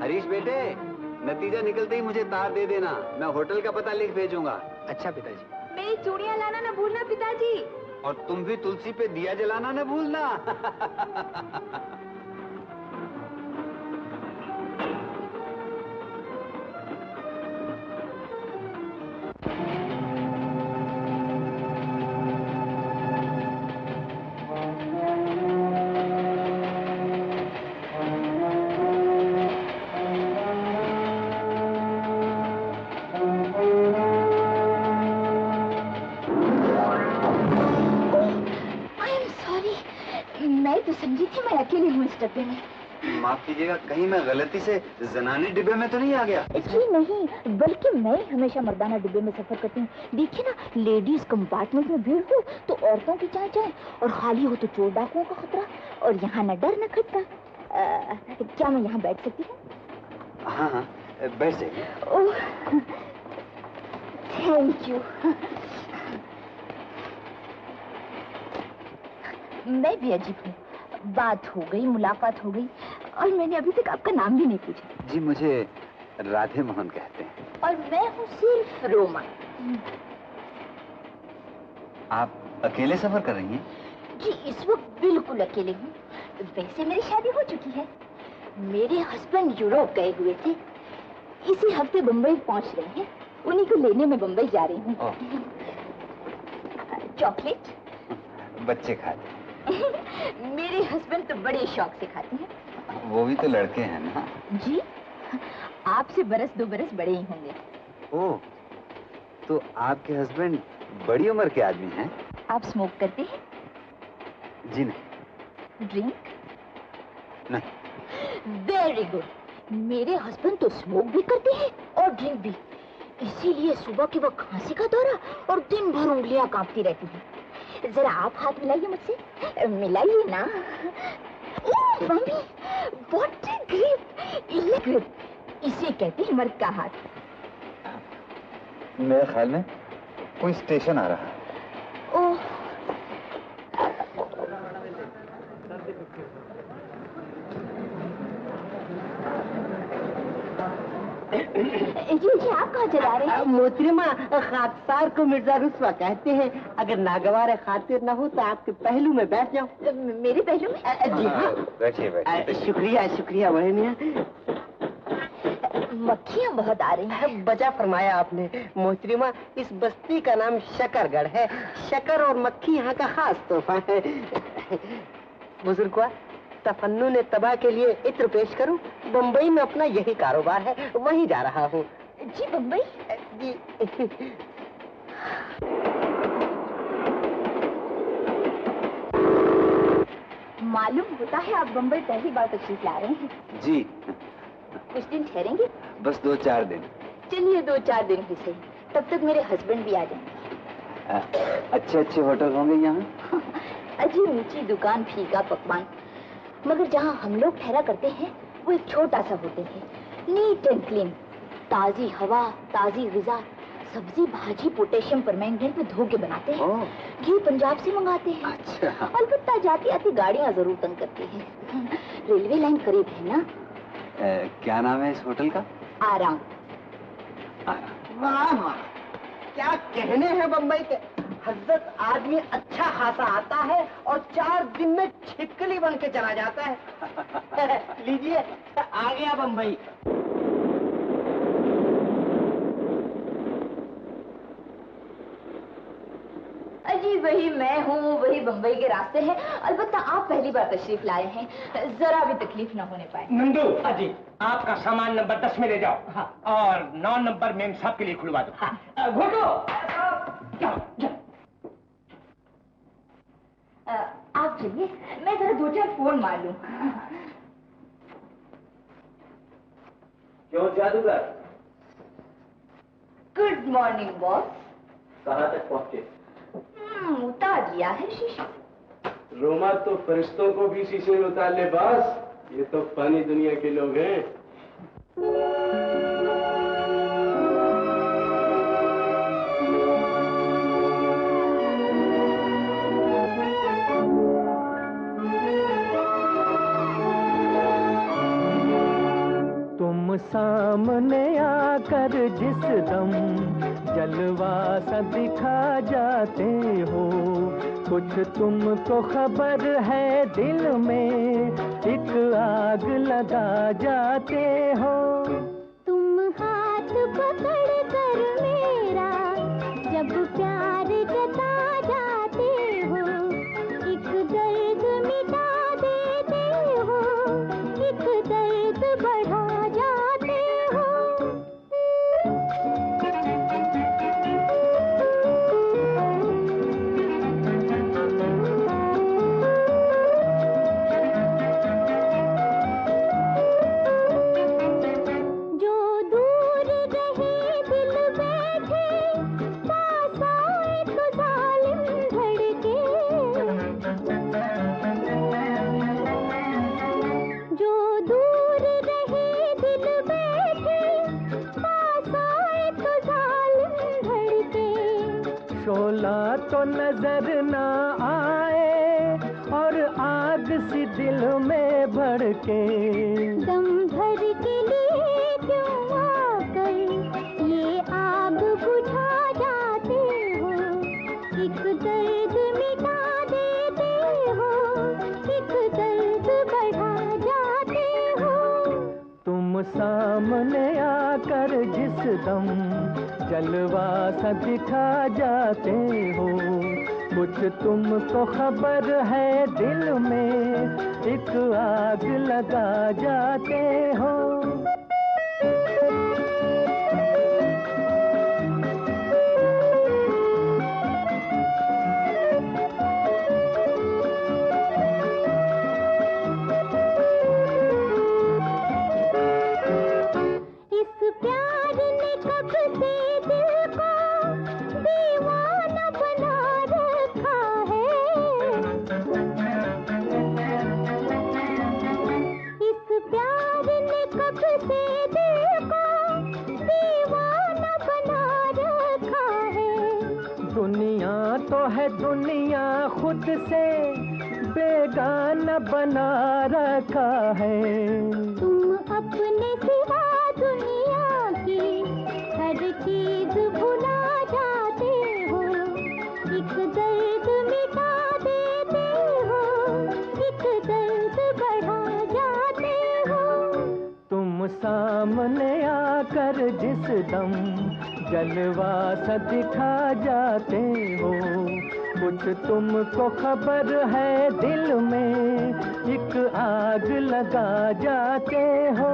हरीश बेटे, नतीजा निकलते ही मुझे तार दे देना, मैं होटल का पता लिख भेजूंगा। अच्छा पिताजी। मेरी चूड़ियां लाना न भूलना पिताजी। और तुम भी तुलसी पे दिया जलाना न भूलना। माफ कीजिएगा, कहीं मैं गलती से जनानी डिब्बे में तो नहीं आ गया? जी नहीं, बल्कि मैं हमेशा मर्दाना डिब्बे में सफर करती हूँ। देखिए ना, लेडीज कंपार्टमेंट में भीड़ हो तो औरतों की चाय चाय, और खाली हो तो चोर डाकुओं का खतरा, और यहाँ न डर न खटका। क्या मैं यहाँ बैठ सकती हूँ? हाँ हाँ, बैठ जाइए। Thank you. मैं भी अजीब हूँ, बात हो गई, मुलाकात हो गई, और मैंने अभी तक आपका नाम भी नहीं पूछा। जी मुझे राधे मोहन कहते हैं। और मैं हूँ सिर्फ रोमा। आप अकेले सफर कर रही हैं? जी इस वक्त बिल्कुल अकेले हूँ। वैसे मेरी शादी हो चुकी है, मेरे हस्बैंड यूरोप गए हुए थे, इसी हफ्ते बम्बई पहुँच रहे हैं, उन्हीं को लेने में बम्बई जा रही हूँ। चॉकलेट? बच्चे खाते मेरे हस्बैंड तो बड़े शौक से खाते हैं। वो भी तो लड़के हैं ना? जी, आपसे बरस 2 बरस बड़े ही होंगे। ओह, तो आपके हस्बैंड बड़ी उम्र के आदमी हैं? आप स्मोक करते हैं? जी नहीं। ड्रिंक? नहीं। वेरी गुड, मेरे हस्बैंड तो स्मोक भी करते हैं और ड्रिंक भी, इसीलिए सुबह के वक्त खांसी का दौरा और दिन भर उंगलियां कांपती रहती हैं। जरा आप हाथ मिलाइए मुझसे, मिलाइए ना। ओह मम्मी, व्हाट अ ग्रिप, इसे कहते हैं मर्द का हाथ। मेरे ख्याल में कोई स्टेशन आ रहा है। ओह, जी आप कहाँ चला रहे हैं? मोहतरमा, खाकसार को मिर्जा रुस्वा कहते हैं। अगर नागवार खातिर न हो तो आपके पहलू में बैठ जाओ। मेरे पहलू में? जी हाँ। बैठिए बैठिए। शुक्रिया शुक्रिया बहनिया। मक्खियाँ बहुत आ रही हैं। बचा फरमाया आपने मोहतरमा, इस बस्ती का नाम शकरगढ़ है। शकर और मक्खी यहाँ का खास तोहफा है। बुजुर्गवा, तफन्नुन तबाह के लिए इत्र पेश करूं? बम्बई में अपना यही कारोबार है, वहीं जा रहा हूँ। जी बम्बई? जी। मालूम होता है आप बम्बई पहली बार तशरीफ ला रहे हैं। जी। कुछ दिन ठहरेंगे? बस 2-4 दिन। चलिए 2-4 दिन ही सही, तब तक मेरे हस्बैंड भी आ जाएंगे। अच्छे अच्छे होटल होंगे यहाँ? अजी ऊंची दुकान, फीका पकवान, मगर जहाँ हम लोग ठहरा करते हैं वो एक छोटा सा होटल है, नीट एंड क्लीन, ताजी हवा, ताजी ग़िज़ा, सब्जी भाजी पोटेशियम परमैंगनेट में धो के बनाते हैं, घी पंजाब से मंगाते हैं। अच्छा। अलबत्ता जाती आती गाड़ियाँ जरूर तंग करती हैं। रेलवे लाइन करीब है ना। क्या नाम है इस होटल का? आराम। वाह वाह, क्या कहने हैं बम्बई के। हजरत आदमी अच्छा खासा आता है और 4 दिन में छिपकली बन के चला जाता है। लीजिए, आ गया बम्बई। जी वही मैं हूँ, वही बम्बई के रास्ते हैं। अलबत्ता आप पहली बार तशरीफ लाए हैं, जरा भी तकलीफ ना होने पाए। नंदू जी, आपका सामान नंबर 10 में ले जाओ। हाँ। और 9 नंबर मेम साहब के लिए खुलवा दो। हाँ। घोटो जाओ जाओ। आप चलिए, मैं जरा 2-4 फोन मार लूं। क्यों जादूगर? Good morning boss. कहाँ तक पहुँचे? उतार लिया है शीशा। रोमा तो फरिश्तों को भी शीशे में उतार ले बॉस। ये तो फानी दुनिया के लोग हैं। तुम सामने आकर जिस दम जलवा सा दिखा जाते हो, कुछ तुमको खबर है दिल में एक आग लगा जाते हो। तुम हाथ पकड़ कर मेरा जब प्यार जता जाते हो, एक दर्द मिटा देते हो, एक दर्द बढ़ा जाते हो। जो दूर रहे दिल बैठे, पास आए तो जालिम धड़के। जो दूर रहे दिल बैठे, पास आए तो जालिम धड़के। शोला तो नजर ना आए और आग सी दिल में भड़के। दम भर के लिए क्यों आकर ये आग बुझा जाते हो, एक दर्द मिटा देते हो, एक दर्द बढ़ा जाते हो। तुम सामने आकर जिस दम जलवा सा दिखा जाते हो, कुछ तुमको खबर है दिल में एक आग लगा जाते हो। इस प्यार ने कब से दिल को दीवाना बना रखा है। इस प्यार ने कब से दिल को दीवाना बना रखा है। दुनिया तो है दुनिया खुद से बेगाना बना रखा है। तुम अपने सिवा दुनिया की हर चीज भुला जाते हो, एक दर्द मिटा देते हो, एक दर्द बढ़ा जाते हो। तुम सामने आकर जिस दम जलवा सा दिखा जाते हो, कुछ तुमको खबर है दिल में एक आग लगा जाते हो।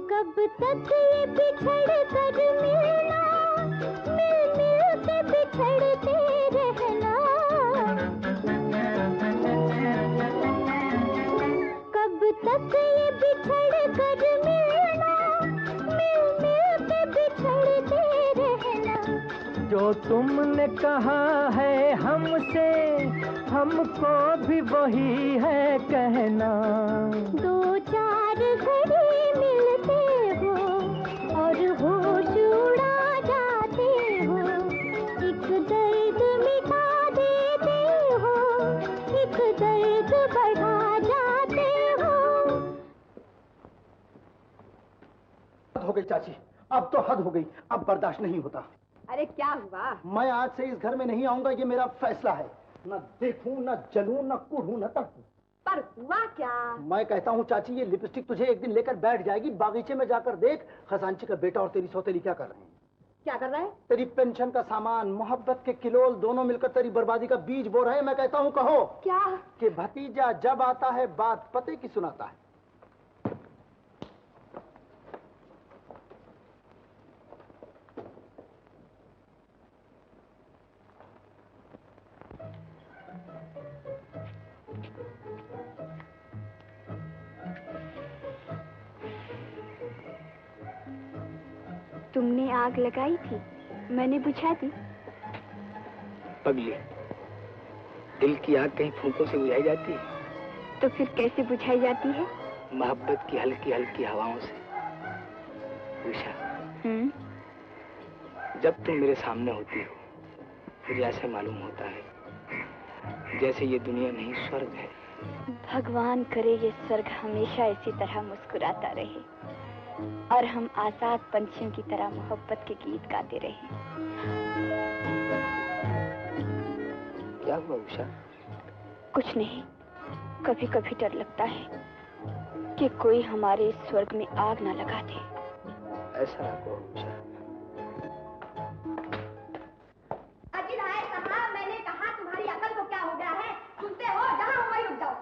कब तक ये बिछड़ कर मिलना, मिल मिल के बिछड़ते रहना। कब तक ये बिछड़ कर मिलना, मिल मिल के बिछड़ते रहना। जो तुमने कहा है हमसे हमको भी वही है कहना। 2-4 घड़ी मिलते हो और होश उड़ा जाते हो, एक दर्द हद हो गई, अब बर्दाश्त नहीं होता। अरे क्या हुआ? मैं आज से इस घर में नहीं आऊंगा, ये मेरा फैसला है। न देखूं, न जलूं, न कुढ़ूं, न तड़पूं। पर हुआ क्या? मैं कहता हूँ चाची, ये लिपस्टिक तुझे एक दिन लेकर बैठ जाएगी। बागीचे में जाकर देख, खजांची का बेटा और तेरी सौतेली क्या कर रहे हैं। क्या कर रहे हैं? तेरी पेंशन का सामान, मोहब्बत के किलोल दोनों मिलकर तेरी बर्बादी का बीज बो रहे हैं। मैं कहता हूँ कहो क्या कि भतीजा जब आता है बात पते की सुनाता है। तुमने आग लगाई थी, मैंने बुझा दी। पगली, दिल की आग कहीं फूंकों से बुझाई जाती है? तो फिर कैसे बुझाई जाती है? मोहब्बत की हल्की हल्की हवाओं से। उषा, जब तुम मेरे सामने होती हो, मुझे ऐसे मालूम होता है जैसे ये दुनिया नहीं स्वर्ग है। भगवान करे ये स्वर्ग हमेशा इसी तरह मुस्कुराता रहे और हम आजाद पंछियों की तरह मोहब्बत के गीत गाते रहे। क्या हुआ उषा? कुछ नहीं, कभी कभी डर लगता है कि कोई हमारे इस स्वर्ग में आग ना लगा दे। ऐसा ना कहो उषा। अजी राय साहब, मैंने कहा तुम्हारी अकल को क्या हो गया है? सुनते हो? जहाँ हो वहीं रुक जाओ।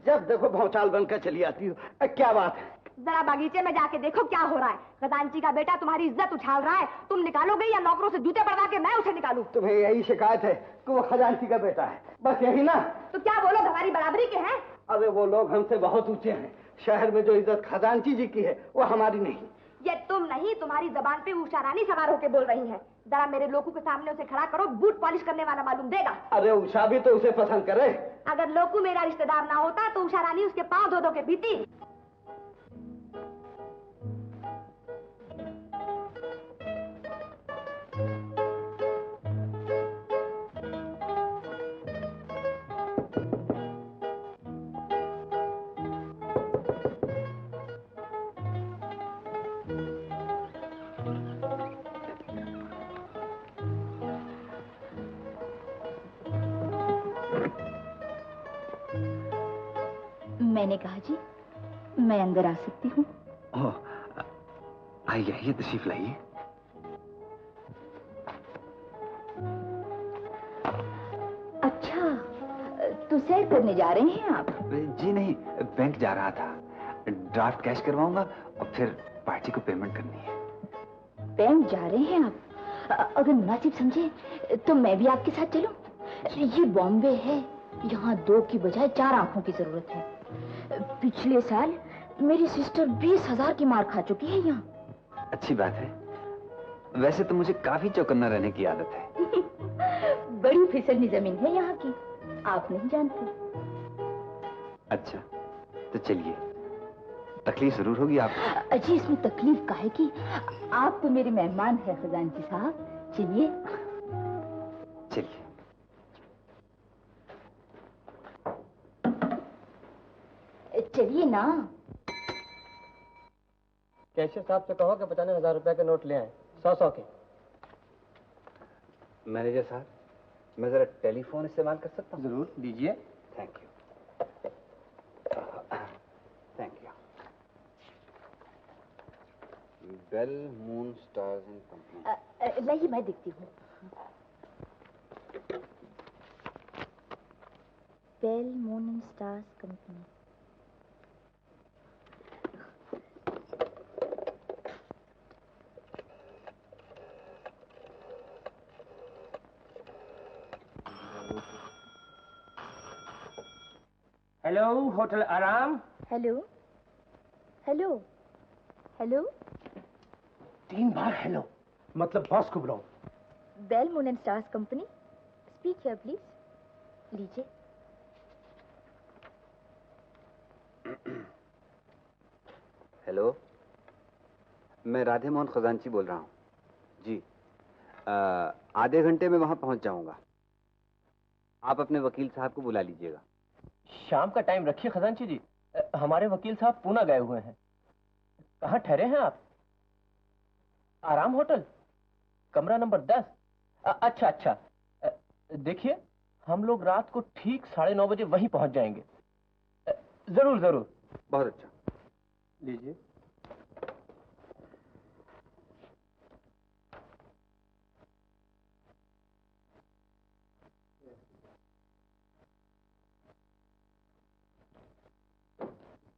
जब देखो भौचाल बनकर चली आती हो। क्या बात है? जरा बागीचे में जाके देखो क्या हो रहा है। खजांची का बेटा तुम्हारी इज्जत उछाल रहा है। तुम निकालोगे या नौकरों से जूते पड़वा के मैं उसे निकालूं? तुम्हें यही शिकायत है कि वो खजांची का बेटा है, बस यही ना? तो क्या वो लोग हमारी बराबरी के हैं? अरे वो लोग हमसे बहुत ऊंचे हैं। शहर में जो इज्जत खजांची जी की है वो हमारी नहीं। ये तुम नहीं, तुम्हारी जबान पे उषा रानी सवार होके बोल रही है। जरा मेरे लोगों के सामने उसे खड़ा करो, बूट पॉलिश करने वाला मालूम देगा। अरे उषा भी तो उसे पसंद करे। अगर लोकू मेरा रिश्तेदार ना होता तो उषा रानी उसके पांव धो धो के पीती। मैंने कहा जी, मैं अंदर आ सकती हूँ? आइए आइए, तशरीफ लाइए। अच्छा, तो सैर करने जा रहे हैं आप? जी नहीं, बैंक जा रहा था। ड्राफ्ट कैश करवाऊंगा और फिर पार्टी को पेमेंट करनी है। बैंक जा रहे हैं आप? अगर मुनासिब समझे तो मैं भी आपके साथ चलूं? ये बॉम्बे है, यहाँ 2 की बजाय 4 आंखों की जरूरत है। पिछले साल मेरी सिस्टर 20,000 की मार खा चुकी है यहाँ। अच्छी बात है। वैसे तो मुझे काफी चौकन्ना रहने की आदत है। बड़ी फिसलनी जमीन है यहाँ की, आप नहीं जानते। अच्छा, तो चलिए, तकलीफ जरूर होगी आपको। अजी, इसमें तकलीफ काहे की? आप तो मेरे मेहमान हैं खजांची साहब। चलिए चलिए। चलिए ना। कैशियर साहब से कहो कि 50,000 रुपए के नोट ले आए, 100-100 के। मैनेजर साहब, मैं जरा टेलीफोन इस्तेमाल कर सकता हूँ? जरूर दीजिए। Thank you. Thank you. Bell Moon Stars and company. लाइए, मैं देखती हूँ। Bell Moon and Stars company. Hello, hotel Aaram. Hello hello hello. 3 बार हेलो। मतलब बॉस को बुलाओ। Bell Moon and Stars company, speak here please. लीजिए। हेलो, मैं राधे मोहन खजांची बोल रहा हूँ। जी, आधे घंटे में वहां पहुंच जाऊंगा। आप अपने वकील साहब को बुला लीजिएगा। शाम का टाइम रखिए खजांची जी। हमारे वकील साहब पूना गए हुए हैं। कहाँ ठहरे हैं आप? आराम होटल, कमरा नंबर 10। अच्छा अच्छा, देखिए हम लोग रात को ठीक 9:30 बजे वहीं पहुंच जाएंगे। जरूर जरूर। बहुत अच्छा। लीजिए।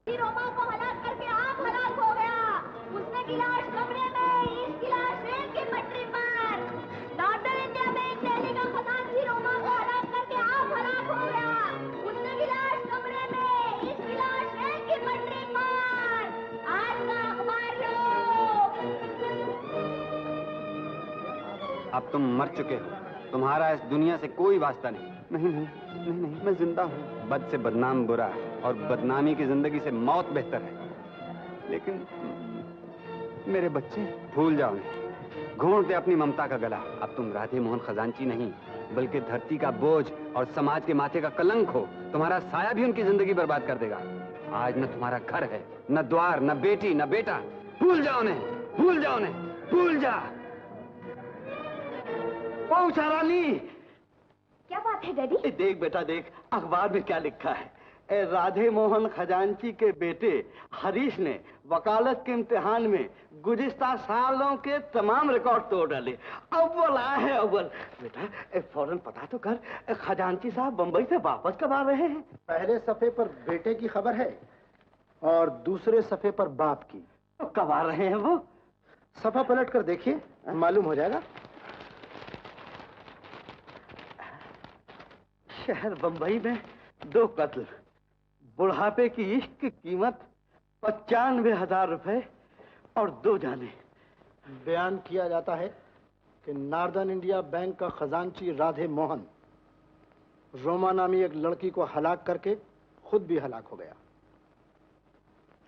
रोमा को हलाक करके आप हलाक हो गया। उसने की लाश कमरे में, इसकी लाश रेल की पटरी पर। नॉर्दर्न इंडिया में एक दिल्ली का खजांची रोमा को हलाक करके आप हलाक हो गया। उसने की लाश कमरे में, इसकी लाश रेल की पटरी पर। आज का अखबार लो। अब तुम मर चुके हो, तुम्हारा इस दुनिया से कोई वास्ता नहीं। नहीं नहीं नहीं नहीं, मैं जिंदा हूँ। बद से बदनाम बुरा और बदनामी की जिंदगी से मौत बेहतर है। लेकिन मेरे बच्चे, भूल जाओ उन्हें, घोंट दे अपनी ममता का गला। अब तुम राधे मोहन खजांची नहीं, बल्कि धरती का बोझ और समाज के माथे का कलंक हो। तुम्हारा साया भी उनकी जिंदगी बर्बाद कर देगा। आज न तुम्हारा घर है, न द्वार, न बेटी, न बेटा। भूल जाओ उन्हें, भूल जाओ उन्हें, भूल जा। ओ उषारानी, क्या बात है डैडी? देख बेटा देख, अखबार में क्या लिखा है। राधे मोहन खजांची के बेटे हरीश ने वकालत के इम्तिहान में गुज़िश्ता सालों के तमाम रिकॉर्ड तोड़ डाले। अव्वल आया है अव्वल। बेटा फौरन पता तो कर, खजांची साहब बंबई से वापस कब आ रहे हैं? पहले सफे पर बेटे की खबर है और दूसरे सफे पर बाप की। तो कब आ रहे हैं वो? सफा पलट कर देखिए, मालूम हो जाएगा। शहर बंबई में 2 कत्ल, बुढ़ापे की इश्क की कीमत 95,000 रुपए और 2 जाने। बयान किया जाता है कि नॉर्दर्न इंडिया बैंक का खजांची राधे मोहन रोमा नामी एक लड़की को हलाक करके खुद भी हलाक हो गया।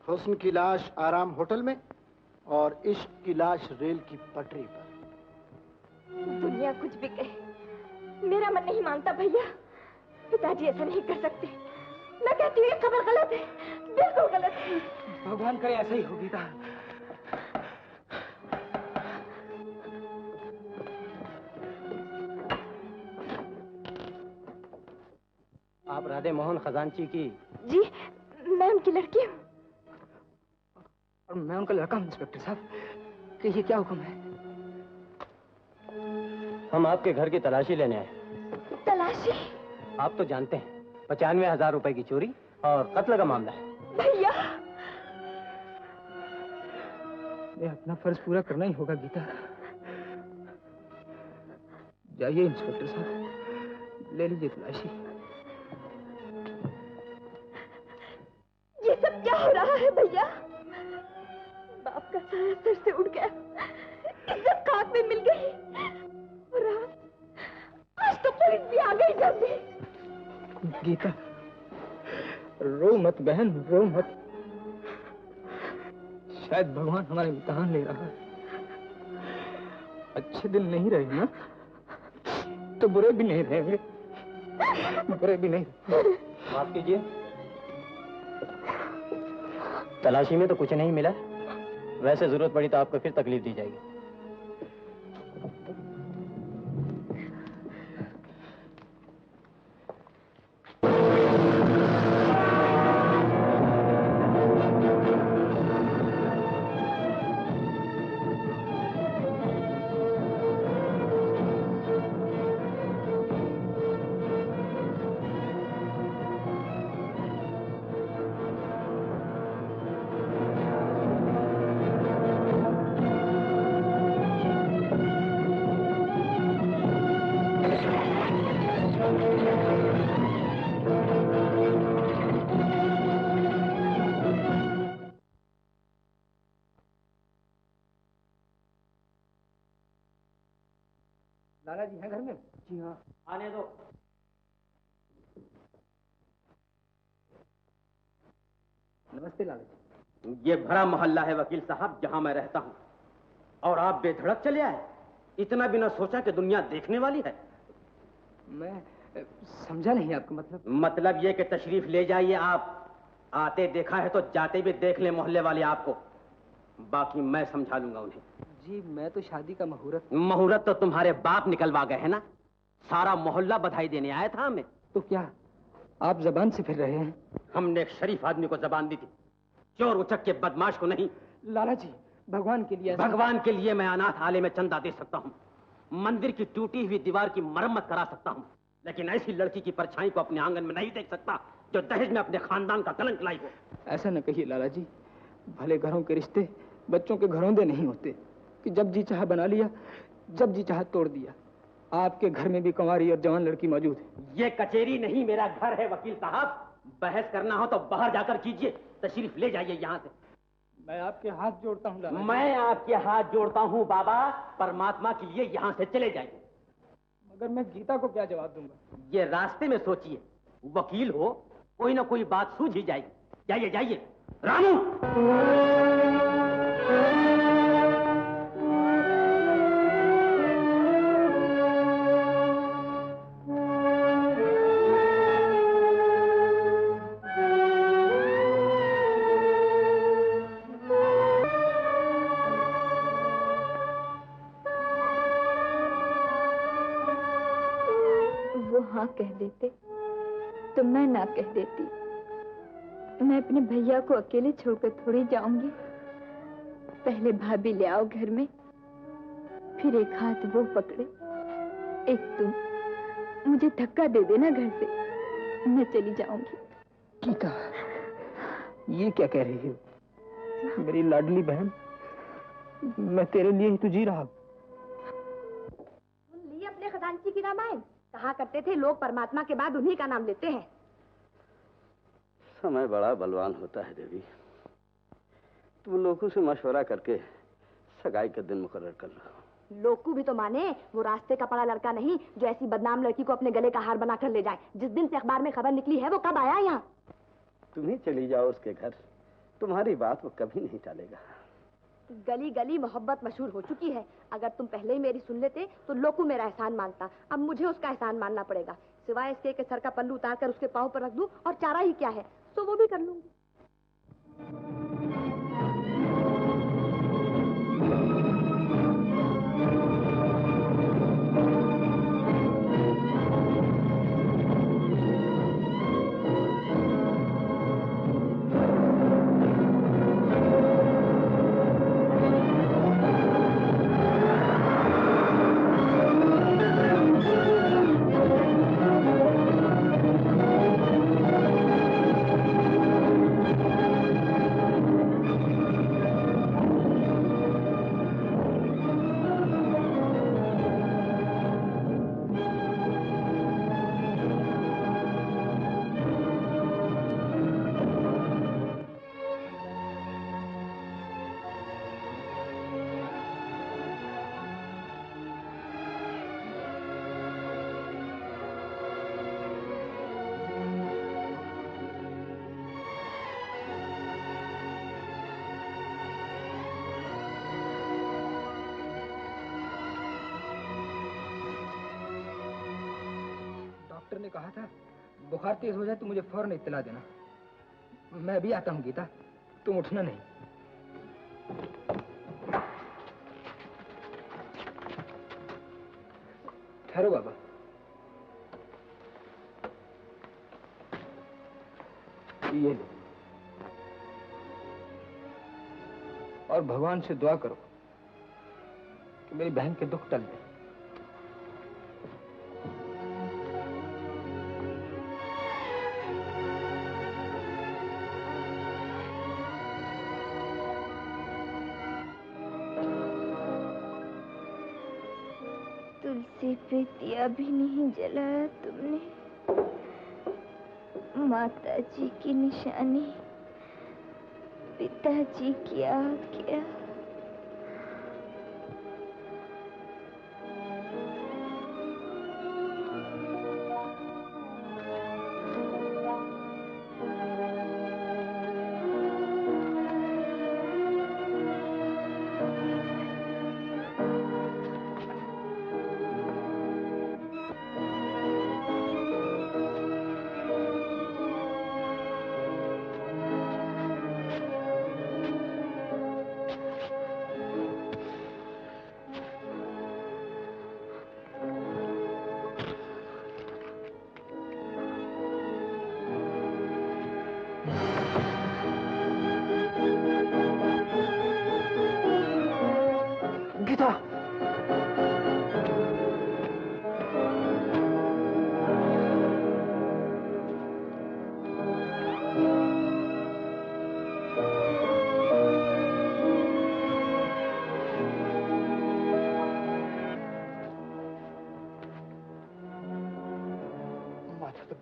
हुस्न की लाश आराम होटल में और इश्क की लाश रेल की पटरी पर। दुनिया कुछ भी कहे, मेरा मन नहीं मानता भैया। पिताजी ऐसा नहीं कर सकते। मैं कहती हूँ ये खबर गलत है, बिल्कुल गलत है। भगवान करे ऐसा ही हो गीता। आप राधे मोहन खजांची की? जी, मैं उनकी लड़की हूँ। और मैं उनका लड़का हूँ इंस्पेक्टर साहब। कि ये क्या हुक्म है? हम आपके घर की तलाशी लेने आए। तलाशी? आप तो जानते हैं 95,000 रुपए की चोरी और कत्ल का मामला है। भैया, ये अपना फर्ज पूरा करना ही होगा गीता। जाइए इंस्पेक्टर साहब, ले लीजिए तलाशी। ये सब क्या हो रहा है भैया? बाप का साया सर से उड़ गया, इज्जत खाक में मिल गई और आज तो पुलिस भी आ गई जल्दी। गीता, रो मत बहन, रो मत। शायद भगवान हमारा इम्तिहान ले रहा है। अच्छे दिन नहीं रहे ना, तो बुरे भी नहीं रहेंगे, बुरे भी नहीं। माफ कीजिए, तलाशी में तो कुछ नहीं मिला। वैसे जरूरत पड़ी तो आपको फिर तकलीफ दी जाएगी। लाला जी हैं घर में? जी हाँ, आने दो। नमस्ते लाला जी। ये भरा मोहल्ला है वकील साहब जहां मैं रहता हूं, और आप बेधड़क चले आए। इतना भी ना सोचा कि दुनिया देखने वाली है। समझा नहीं आपका मतलब। मतलब ये कि तशरीफ ले जाइए आप। आते देखा है तो जाते भी देख ले मोहल्ले वाले आपको। बाकी मैं समझा लूंगा उन्हें। जी मैं तो शादी का मुहूर्त तो तुम्हारे बाप निकलवा गए है ना। सारा मोहल्ला बधाई देने आया था हमें। तो क्या आप जबान से फिर रहे हैं? हमने एक शरीफ आदमी को जबान दी थी, चोर उचक के बदमाश को नहीं। लाला जी भगवान के लिए भगवान के लिए मैं अनाथ आले में चंदा दे सकता हूँ, मंदिर की टूटी हुई दीवार की मरम्मत करा सकता हूँ, लेकिन ऐसी लड़की की परछाई को अपने आंगन में नहीं देख सकता जो दहेज में अपने खानदान का कलंक लाई हो। ऐसा न कहिए लाला जी, भले घरों के रिश्ते बच्चों के घरौंदे नहीं होते कि जब जी चाह बना लिया, जब जी चाह तोड़ दिया। आपके घर में भी कंवारी और जवान लड़की मौजूद है। ये कचेरी नहीं मेरा घर है वकील साहब। बहस करना हो तो बाहर जाकर कीजिए, तशरीफ ले जाइए यहाँ से। मैं आपके हाथ जोड़ता हूँ लाला जी। मैं आपके हाथ जोड़ता हूँ बाबा, परमात्मा के लिए यहाँ से चले जाइए। मगर मैं गीता को क्या जवाब दूंगा? ये रास्ते में सोचिए, वकील हो, कोई ना कोई बात सूझ ही जाएगी। जाइए जाइए। रामू हाँ कह देते तो मैं ना कह देती। मैं अपने भैया को अकेले छोड़कर थोड़ी जाऊंगी। पहले भाभी ले आओ घर में, फिर एक हाथ वो पकड़े, एक तुम। मुझे धक्का दे देना घर से, मैं चली जाऊंगी। गीता ये क्या कह रही हो? मेरी लाडली बहन, मैं तेरे लिए ही तो जी रहा। सुन ली अपने खजांची की रामायण? कहा करते थे लोग परमात्मा के बाद उन्हीं का नाम लेते हैं। समय बड़ा बलवान होता है देवी। तुम लोगों से मशवरा करके सगाई का दिन मुकर्रर कर लो। लोकू भी तो माने, वो रास्ते का पड़ा लड़का नहीं जो ऐसी बदनाम लड़की को अपने गले का हार बनाकर ले जाए। जिस दिन से अखबार में खबर निकली है वो कब आया यहाँ? तुम ही चली जाओ उसके घर, तुम्हारी बात वो कभी नहीं टालेगा। गली गली मोहब्बत मशहूर हो चुकी है। अगर तुम पहले ही मेरी सुन लेते तो लोकू मेरा एहसान मानता। अब मुझे उसका एहसान मानना पड़ेगा। सिवाय इसके कि सर का पल्लू उतार कर उसके पाँव पर रख दूं, और चारा ही क्या है, तो वो भी कर लूंगी। डॉक्टर ने कहा था बुखार तेज हो जाए तो मुझे फौरन इत्तला देना। मैं भी आता हूँ गीता, तुम उठना नहीं। ठहरो बाबा। ये लो, और भगवान से दुआ करो कि मेरी बहन के दुख टल जाए। तुलसी पे दिया भी नहीं जलाया तुमने। माता जी की निशानी, पिताजी की आज्ञा।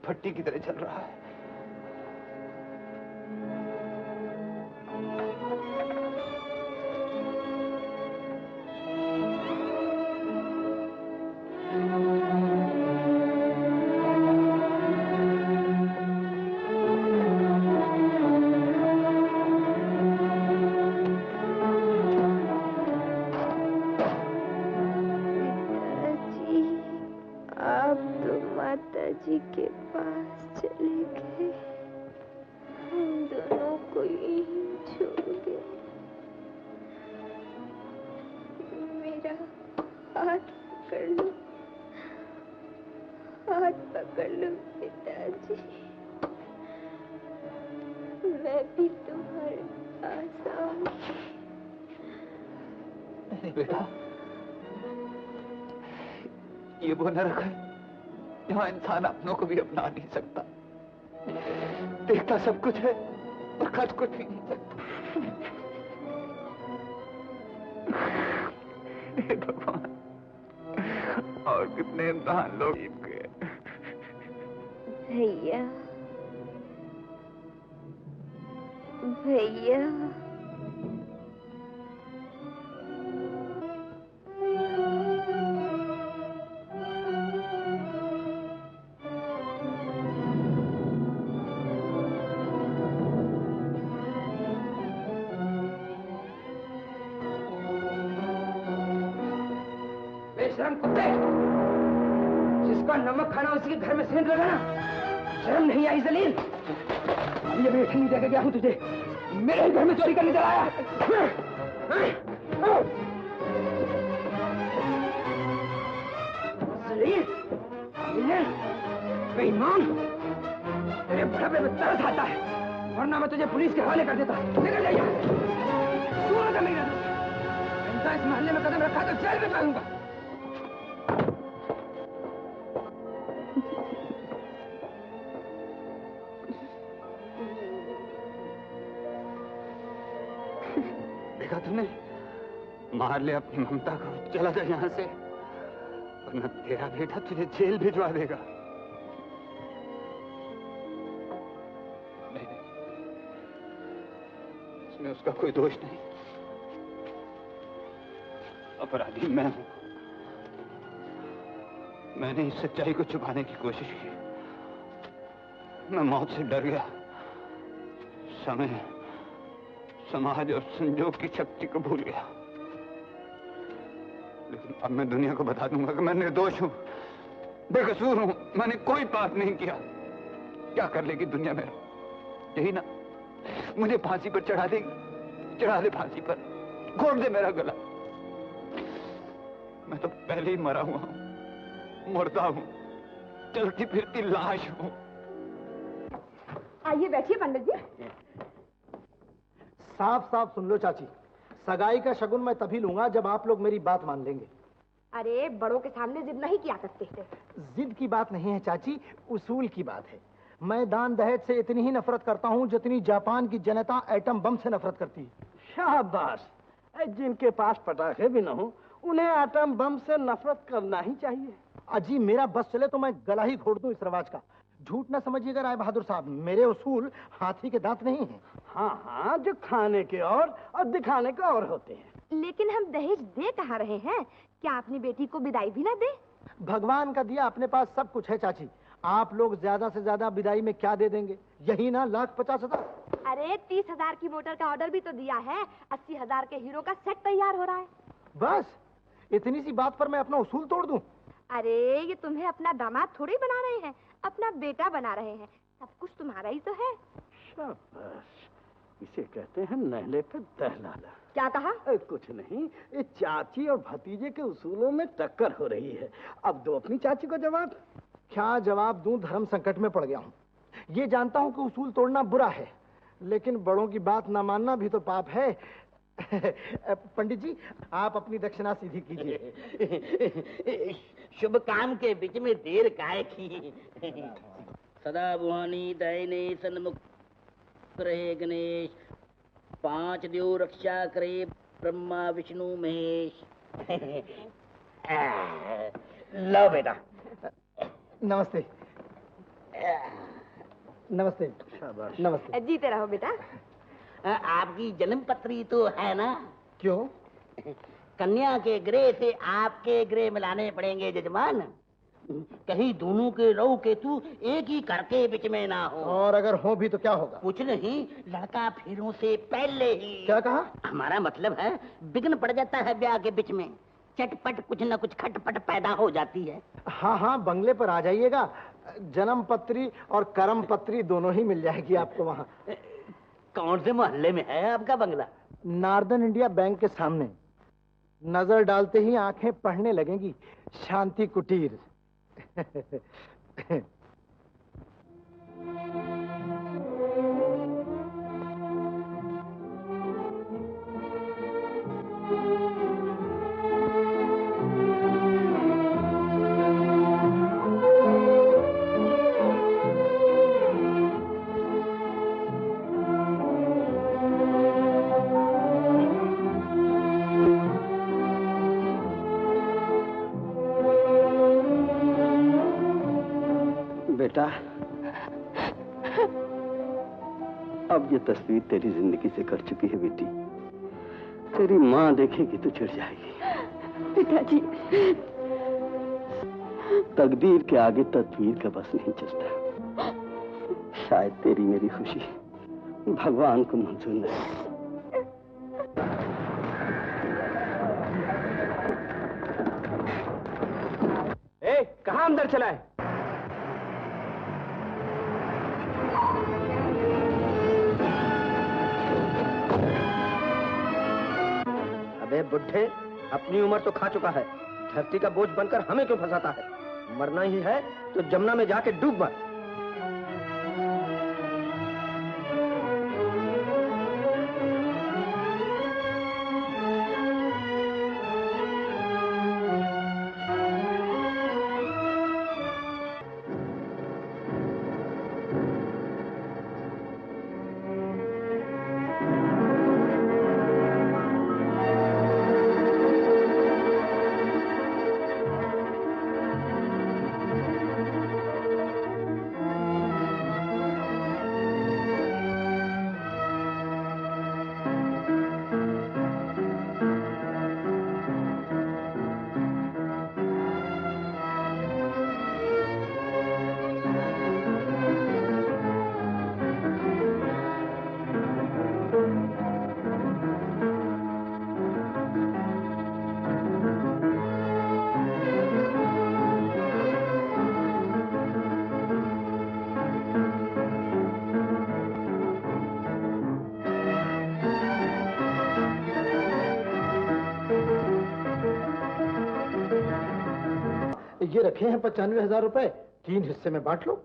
भट्टी की तरह चल रहा है। जी के पास चले गए, हम दोनों को यहीं छोड़ गए। मेरा हाथ पकड़ लो, हाथ पकड़ लो पिताजी, मैं भी तुम्हारे पास आऊंगी। नहीं बेटा, ये वो नरक है जहाँ इंसान अपनों को भी अपना नहीं सकता, देखता सब कुछ है और कर कुछ भी नहीं सकता। हे भगवान, और कितने इम्तिहान लोग जीत गए। भैया, भैया, बेशरम कुत्ते, जिसका नमक खाना उसी के घर में सेंध लगाना, शर्म नहीं आई जलील? ये मैं नहीं देकर गया हूँ तुझे, मेरे ही घर में चोरी करने चला आया। जलील, बेईमान, तेरे बुढ़ापे में तरस आता है, वरना मैं तुझे पुलिस के हवाले कर देता। निकल जाइए, तू आजा मेरे घर। इस मोहल्ले में कदम रखा तो जेल में डालूंगा। देखा तुमने, मार ले अपनी ममता को, चला जा यहाँ से, वरना तेरा बेटा तुझे जेल भिजवा देगा। नहीं, इसमें उसका कोई दोष नहीं, अपराधी मैं हूं। मैंने इस सच्चाई को छुपाने की कोशिश की, मैं मौत से डर गया, समय, समाज और संजोग की शक्ति को भूल गया। लेकिन अब मैं दुनिया को बता दूंगा कि मैं निर्दोष हूं, बेकसूर हूं, मैंने कोई पाप नहीं किया। क्या कर लेगी दुनिया मेरा? यही ना, मुझे फांसी पर चढ़ा देगी, चढ़ा दे फांसी पर, घोट दे मेरा गला। मैं तो पहले ही मरा हुआ हूं, मुर्दा हूं, चलती फिरती लाश हूं। आइए बैठिए पंडित जी। साफ साफ सुन लो चाची, सगाई का शगुन मैं तभी लूंगा जब आप लोग मेरी बात मान लेंगे। अरे बड़ों के सामने जिद नहीं किया करते थे। जिद की बात नहीं है चाची, उसूल की बात है। मैं दान दहेज से इतनी ही नफरत करता हूं जितनी जापान की जनता एटम बम से नफरत करती है। शाबाश, जिनके पास पटाखे भी न हो उन्हें एटम बम से नफरत करना ही चाहिए। अजी मेरा बस चले तो मैं गला ही घोट दूं इस रिवाज का। झूठ ना समझिएगा राय बहादुर साहब, मेरे उसूल हाथी के दांत नहीं हैं। हाँ हाँ, जो खाने के और दिखाने के और होते हैं। लेकिन हम दहेज दे कहाँ रहे हैं? क्या अपनी बेटी को विदाई भी ना दे? भगवान का दिया अपने पास सब कुछ है चाची। आप लोग ज्यादा से ज्यादा विदाई में क्या दे देंगे? यही ना 1,50,000। अरे 30,000 की मोटर का ऑर्डर भी तो दिया है, 80,000 के हीरो का सेट तैयार हो रहा है। बस इतनी सी बात पर मैं अपना उसूल तोड़ दूं? अरे ये तुम्हें अपना दामाद थोड़ी बना रहे हैं, अपना बेटा बना रहे हैं। सब कुछ तुम्हारा ही तो है। शाबाश, इसे कहते हैं नहले पे दहलाना। क्या कहा? कुछ नहीं, ये चाची और भतीजे के उसूलों में टक्कर हो रही है। अब दो अपनी चाची को जवाब। क्या जवाब दूं? धर्म संकट में पड़ गया हूँ। ये जानता हूँ कि उसूल तोड़ना बुरा है, लेकिन बड़ों की बात ना मानना भी तो पाप है। पंडित जी, आप अपनी दक्षिणा सीधी कीजिए। शुभ काम के बीच में देर काहे की? सदा बुहानी दाहिने सन्मुख रहे गणेश, 5 देव रक्षा करे ब्रह्मा विष्णु महेश। लो बेटा। नमस्ते। नमस्ते। नमस्ते। जीते रहो बेटा। आपकी जन्म पत्री तो है ना? क्यों? कन्या के ग्रह से आपके ग्रह मिलाने पड़ेंगे जजमान, कहीं दोनों के रऊ केतु एक ही करके बीच में ना हो। और अगर हो भी तो क्या होगा? कुछ नहीं, लड़का फेरों से पहले ही। क्या कहा? हमारा मतलब है विघ्न पड़ जाता है ब्याह के बीच में, चटपट कुछ न कुछ खटपट पैदा हो जाती है। हाँ हाँ, बंगले पर आ जाइएगा, जन्म पत्री और कर्म पत्री दोनों ही मिल जाएगी आपको वहाँ। कौन से मोहल्ले में है आपका बंगला? नार्दर्न इंडिया बैंक के सामने। नजर डालते ही आंखें पढ़ने लगेंगी, शांति कुटीर। बेटा, अब ये तस्वीर तेरी जिंदगी से कर चुकी है बेटी। तेरी माँ देखेगी तो चिढ़ जाएगी। पिताजी, तकदीर के आगे तदबीर का बस नहीं चलता। शायद तेरी मेरी खुशी भगवान को मंजूर नहीं। कहाँ अंदर चला है? अबे बुड्ढे, अपनी उम्र तो खा चुका है, धरती का बोझ बनकर हमें क्यों फंसाता है? मरना ही है तो जमुना में जाके डूब मर। ये रखे हैं 95,000 रुपए, 3 हिस्से में बांट लो।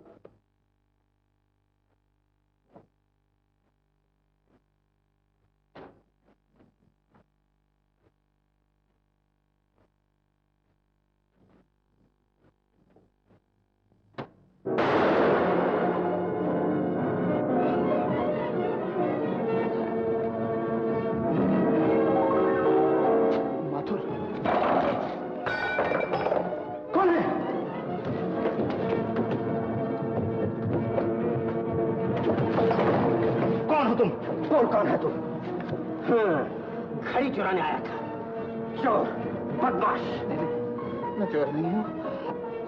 कौन है तू? घड़ी चुराने आया था, चोर, बदमाश। मैं चोर नहीं हूँ,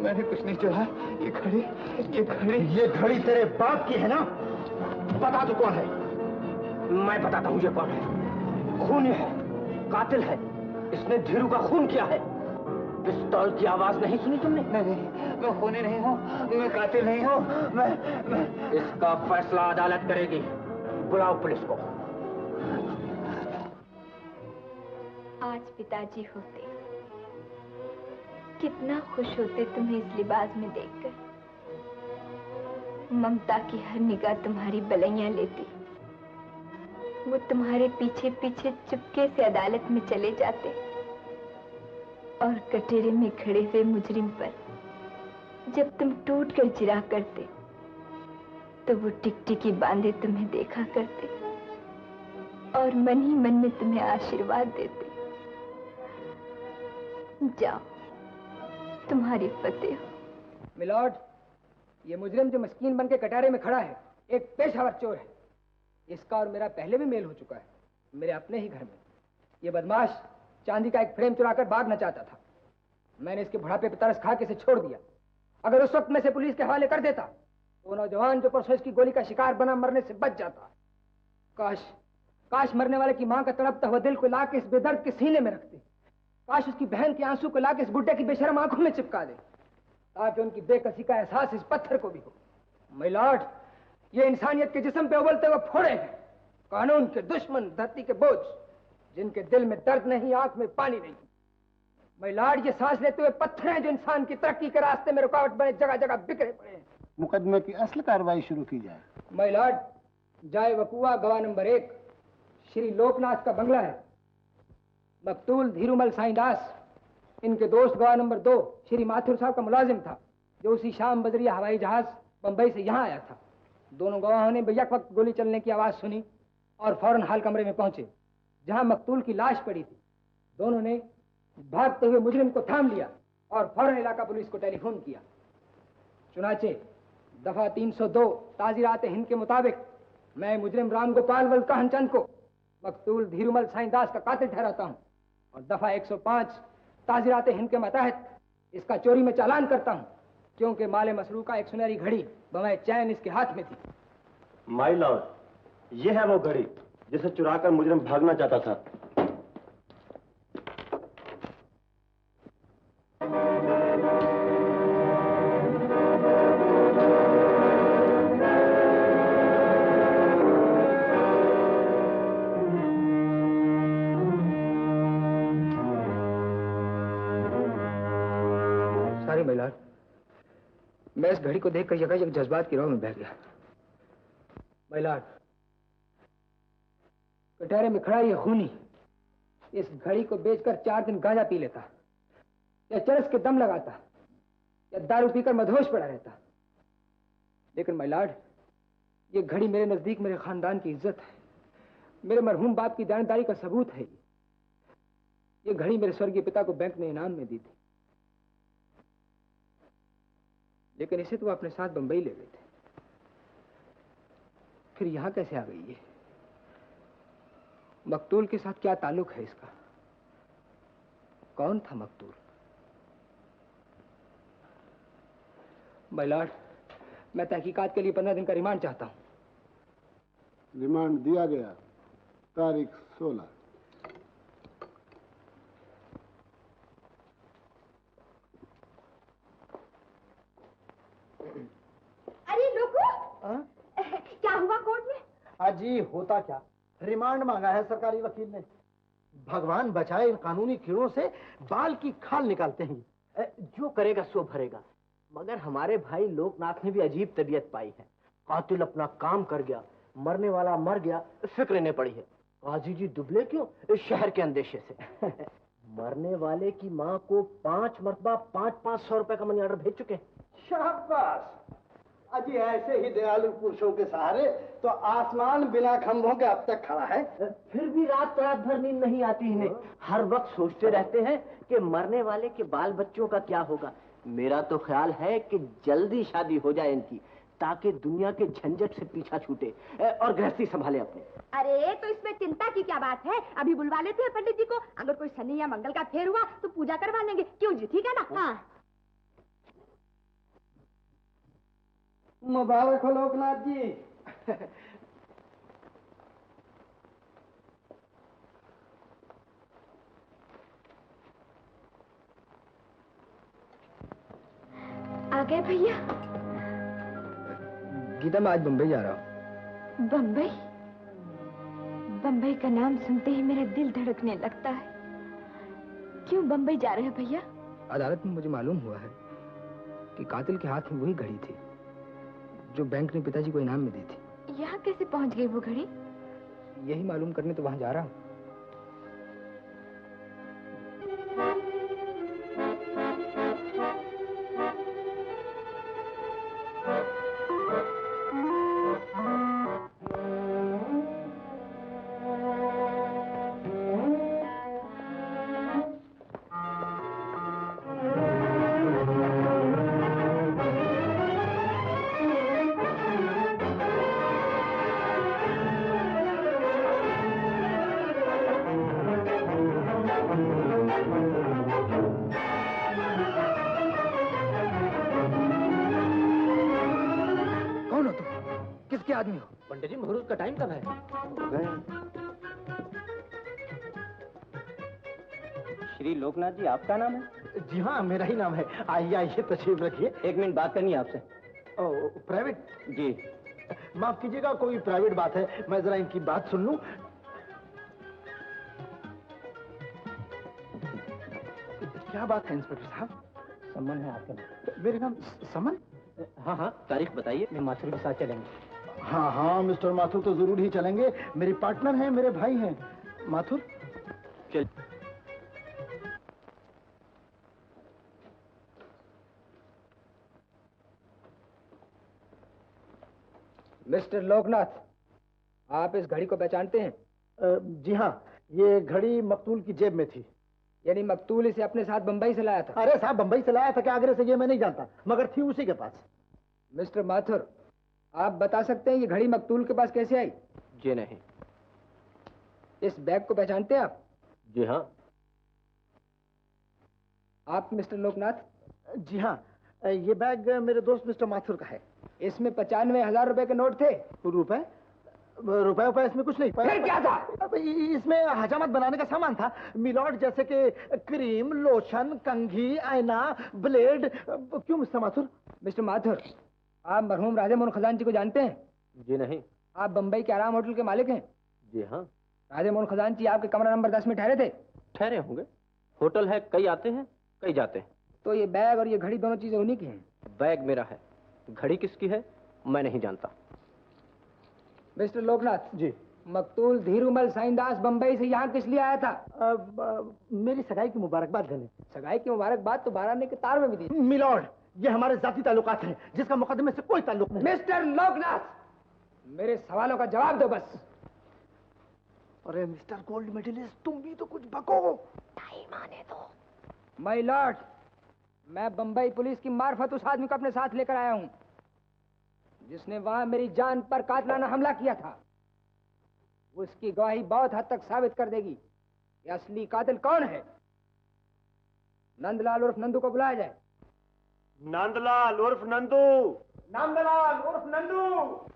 मैंने कुछ नहीं चोरा। ये घड़ी तेरे बाप की है ना? बता तू कौन है? मैं बताता हूँ ये कौन है। खूनी है, कातिल है, इसने धीरू का खून किया है। पिस्तौल की आवाज नहीं सुनी तुमने? नहीं, मैं खूनी नहीं हूँ, मैं कातिल नहीं हूँ, मैं इसका फैसला अदालत करेगी। बुलाओ पुलिस को। आज पिताजी होते, कितना खुश होते तुम्हें इस लिबास में देखकर। ममता की हर निगाह तुम्हारी बलैया लेती, वो तुम्हारे पीछे पीछे चुपके से अदालत में चले जाते और कटोरे में खड़े हुए मुजरिम पर जब तुम टूट कर जिरा करते तो वो टिकटिकी बांधे तुम्हें देखा करते और मन ही मन में तुम्हें आशीर्वाद देते। जाओ, तुम्हारी फतेह हो। मिलॉर्ड, ये मुजरिम जो मस्कीन बन के कटारे में खड़ा है एक पेशावर चोर है। इसका और मेरा पहले भी मेल हो चुका है, मेरे अपने ही घर में। ये बदमाश चांदी का एक फ्रेम चुराकर भागना चाहता था। मैंने इसके बुढ़ापे पर तरस खा के इसे छोड़ दिया। अगर उस वक्त मैं इसे पुलिस के हवाले कर देता तो नौजवान जो परसों इसकी गोली का शिकार बना मरने से बच जाता। काश मरने वाले की मां का तड़पता हुआ दिल को लाके इस बेदर्द के सीने में रखते। काश उसकी बहन के आंसू को लाके इस बुड्ढे की बेशर्म आंखों में चिपका दे, ताकि उनकी बेकसी का एहसास इस पत्थर को भी हो। माय लॉर्ड, ये इंसानियत के जिस्म पे उबलते हुए फोड़े हैं, कानून के दुश्मन, धरती के बोझ, जिनके दिल में दर्द नहीं, आंख में पानी नहीं। माय लॉर्ड, ये सांस लेते हुए पत्थर हैं जो इंसान की तरक्की के रास्ते में रुकावट बने जगह जगह बिखरे पड़े हैं। मुकदमे की असल कार्रवाई शुरू की जाए। माय लॉर्ड, जाए वकुआ गवाह नंबर 1 श्री लोकनाथ का बंगला है। मकतूल धीरूमल साईंदास, इनके दोस्त गवाह नंबर 2 श्री माथुर साहब का मुलाजिम था, जो उसी शाम बदरिया हवाई जहाज बंबई से यहाँ आया था। दोनों गवाहों ने बेयक वक्त गोली चलने की आवाज सुनी और फौरन हाल कमरे में पहुंचे, जहां मकतूल की लाश पड़ी थी। दोनों ने भागते हुए मुजरिम को थाम लिया और फौरन इलाका पुलिस को टेलीफोन किया। चुनाचे दफा 302 ताजीरात हिंद के मुताबिक मैं मुजरिम राम गोपाल वल्लकाहन चंद को मकतूल धीरूमल साईंदास का कातिल ठहराता हूं और दफा 105 ताजीरात हिंद के मतहत इसका चोरी में चालान करता हूं, क्योंकि माले मसरू का एक सुनहरी घड़ी बवाए चैन इसके हाथ में थी। माय लॉर्ड, ये है वो घड़ी जिसे चुराकर मुजरिम भागना चाहता था। मैं इस घड़ी को देखकर यकायक जज्बात की राह में बह गया। माय लॉर्ड, कटहरे में खड़ा ये खूनी इस घड़ी को बेचकर 4 दिन गांजा पी लेता, या चरस के दम लगाता, या दारू पीकर मदहोश पड़ा रहता। लेकिन माय लॉर्ड, ये घड़ी मेरे नजदीक मेरे खानदान की इज्जत है, मेरे मरहूम बाप की दानदारी का सबूत है। ये घड़ी मेरे स्वर्गीय पिता को बैंक ने इनाम में दी थी, लेकिन इसे तो अपने साथ बंबई ले गए थे। फिर यहां कैसे आ गई ये? मकतूल के साथ क्या ताल्लुक है इसका? कौन था मकतूल? माय लॉर्ड, मैं तहकीकात के लिए 15 दिन का रिमांड चाहता हूं। रिमांड दिया गया। तारीख 16। अरे लोगो, क्या हुआ कोर्ट में? अजी होता क्या, रिमांड मांगा है सरकारी वकील ने। भगवान बचाए, इन कानूनी कीड़ों से बाल की खाल निकालते हैं। जो करेगा सो भरेगा। मगर हमारे भाई लोकनाथ ने भी अजीब तबीयत पाई है। कातिल अपना काम कर गया, मरने वाला मर गया, फिक्र नहीं पड़ी है। काजी जी दुबले क्यों? इस शहर के अंदेशे से। मरने वाले की माँ को 5 मरतबा 500 रुपए का मनी ऑर्डर भेज चुके हैं। शाबाश। अजी ऐसे ही दयालु पुरुषों के सहारे तो आसमान बिना खंभों के अब तक खड़ा है। फिर भी रात भर नींद नहीं आती इन्हें। हर वक्त सोचते रहते हैं कि मरने वाले के बाल बच्चों का क्या होगा। मेरा तो ख्याल है कि जल्दी शादी हो जाए इनकी, ताकि दुनिया के झंझट से पीछा छूटे और गृहस्थी संभाले अपने। अरे तो इसमें चिंता की क्या बात है? अभी बुलवा लेते हैं पंडित जी को। अगर कोई शनि या मंगल का फेर हुआ तो पूजा करवा लेंगे। क्यों जी, ठीक है ना? हाँ। मुबारक हो लोकनाथ जी। आ गए भैया? गीता, मैं आज बंबई जा रहा हूँ। बंबई? बंबई का नाम सुनते ही मेरा दिल धड़कने लगता है। क्यों बंबई जा रहे हैं भैया? अदालत में मुझे मालूम हुआ है कि कातिल के हाथ में वही घड़ी थी जो बैंक ने पिताजी को इनाम में दी थी। यहाँ कैसे पहुंच गई वो घड़ी? यही मालूम करने तो वहां जा रहा हूँ। कौन हो तुम? किसके आदमी हो? पंडित जी, मुहूर्त का टाइम कब है? श्री लोकनाथ जी, आपका नाम है? जी हाँ, मेरा ही नाम है। आइए आइए, तशरीफ रखिए। 1 मिनट बात करनी है आपसे। प्राइवेट? जी। माफ कीजिएगा, कोई प्राइवेट बात है? मैं जरा इनकी बात सुन लूं। क्या बात है इंस्पेक्टर साहब? सम्मन है आपके नाम। मेरे नाम समन? हाँ हाँ, तारीख बताइए, मैं माथुर के साथ चलेंगे। हाँ हाँ, मिस्टर माथुर तो जरूर ही चलेंगे। मेरे पार्टनर हैं, मेरे भाई हैं। माथुर चल। मिस्टर लोकनाथ, आप इस घड़ी को पहचानते हैं? जी हाँ, ये घड़ी मकतूल की जेब में थी। यानी मकतूल इसे अपने साथ बंबई से लाया था? अरे साहब, बंबई से लाया था क्या आगरे से, ये मैं नहीं जानता, मगर थी उसी के पास। मिस्टर माथुर, आप बता सकते हैं ये घड़ी मकतूल के पास कैसे आई? जी नहीं। इस बैग को पहचानते हैं आप? जी हाँ। आप मिस्टर लोकनाथ? जी हाँ, ये बैग मेरे दोस्त मिस्टर माथुर का है। इसमें 95,000 रुपए के नोट थे। रुपए? रुपए इसमें कुछ नहीं। फिर क्या था? इसमें हजामत बनाने का सामान था, मिलॉर्ड, जैसे कि क्रीम, लोशन, कंघी, आईना, ब्लेड। क्यों मिस्टर माथुर? मिस्टर माथुर, आप मरहूम राधे मोहन खजांची को जानते हैं? जी नहीं। आप बंबई के आराम होटल के मालिक हैं? जी हाँ। राधे मोहन खजांची आपके कमरा नंबर 10 में ठहरे थे? ठहरे होंगे, होटल है, कई आते हैं कई जाते हैं। तो ये बैग और ये घड़ी दोनों चीजें उन्हीं की हैं? बैग मेरा है, घड़ी किसकी है मैं नहीं जानता। मिस्टर लोकनाथ जी, मकतूल धीरूमल साईंदास बंबई से यहाँ किस लिए आया था? मेरी सगाई की मुबारकबाद देने। सगाई की मुबारकबाद तो 12 आने के तार में भी दी। मिलॉर्ड, ये हमारे जाती ताल्लुकात हैं, जिसका मुकदमे से कोई ताल्लुक नहीं। मिस्टर लोकनाथ, मेरे सवालों का जवाब दो बस। अरे मिस्टर गोल्ड मेडलिस्ट, तुम भी तो कुछ बको। टाइम आने दो। माय लॉर्ड, मैं बंबई पुलिस की मार्फत उस आदमी को अपने साथ लेकर आया हूं जिसने वहां मेरी जान पर कातिलाना हमला किया था। उसकी गवाही बहुत हद तक साबित कर देगी कि असली कातिल कौन है। नंदलाल उर्फ नंदू को बुलाया जाए। नंदलाल उर्फ नंदू। नंदलाल उर्फ नंदू।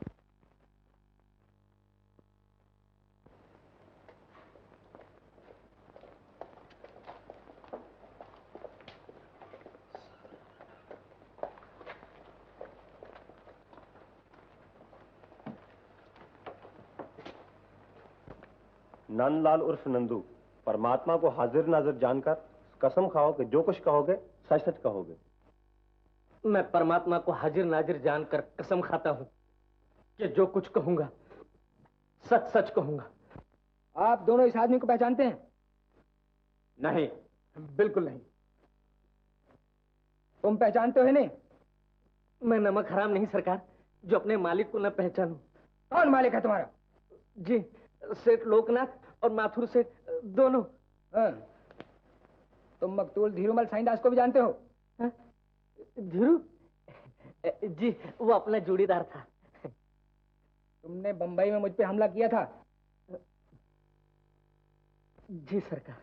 नंदलाल उर्फ नंदू, परमात्मा को हाजिर नाजिर जानकर कसम खाओ कि जो कुछ कहोगे सच सच कहोगे। मैं परमात्मा को हाजिर नाजिर जानकर कसम खाता हूं कि जो कुछ कहूंगा सच सच कहूंगा। आप दोनों इस आदमी को पहचानते हैं? नहीं, बिल्कुल नहीं। तुम पहचानते हो नहीं? मैं नमक हराम नहीं सरकार, जो अपने मालिक को न पहचानूं। कौन मालिक है तुम्हारा? जी, सेठ लोकनाथ और माथुर सेठ दोनों। तुम मकतूल धीरूमल साईंदास को भी जानते हो? धीरू? जी, वो अपना जोड़ीदार था। तुमने बंबई में मुझ पे हमला किया था? जी सरकार।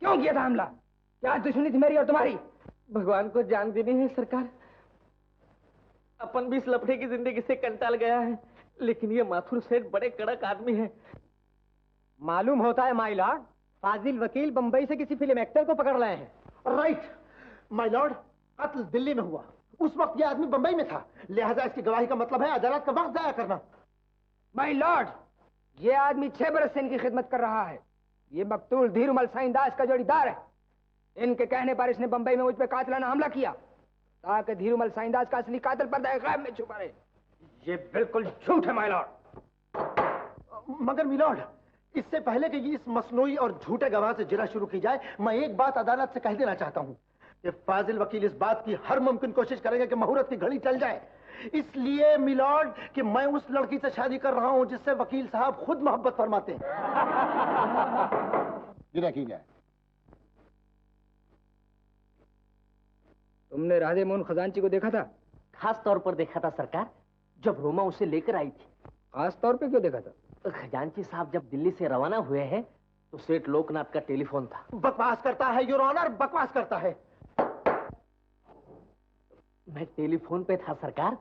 क्यों किया था हमला? क्या दुश्मनी थी मेरी और तुम्हारी? भगवान को जान देनी है सरकार। अपन भी इस लफड़े की जिंदगी से कंटाल गया है, लेकिन ये माथुर सेठ बड़े कड़क आदमी है। मालूम होता है माय लॉर्ड, फाजिल वकील बंबई से किसी फिल्म एक्टर को पकड़ लाए हैं। राइट माय लॉर्ड, कत्ल दिल्ली में हुआ, उस वक्त ये आदमी बंबई में था, लिहाजा इसकी गवाही का मतलब है अदालत का वक्त जाया करना। माय लॉर्ड, ये आदमी 6 बरस से इनकी खिदमत कर रहा है। ये मकतूल धीरूमल साईंदास का जोड़ीदार है। इनके कहने पर इसने बंबई में मुझ पे कातिलाना हमला किया ताकि धीरूमल साईंदास का असली कातिल पर्दा गैब में छुपा रहे। ये बिल्कुल झूठ है माय लॉर्ड। मगर मिलॉर्ड, इससे पहले कि इस मसनूई और झूठे गवाह से जिरा शुरू की जाए, मैं एक बात अदालत से कह देना चाहता हूं कि फाजिल वकील इस बात की हर मुमकिन कोशिश करेंगे कि मुहूर्त की घड़ी चल जाए। इसलिए मिलॉर्ड कि मैं उस लड़की से शादी कर रहा हूं जिससे वकील साहब खुद मोहब्बत फरमाते हैं। जिरा की जाए। तुमने राधे मोहन खजांची को देखा था? खास तौर पर देखा था सरकार, जब रोमा उसे लेकर आई थी। खास तौर पे क्यों देखा था? खजांची साहब जब दिल्ली से रवाना हुए हैं तो सेठ लोकनाथ का टेलीफोन था। बकवास करता है योर ऑनर, बकवास करता है। मैं टेलीफोन पे था सरकार।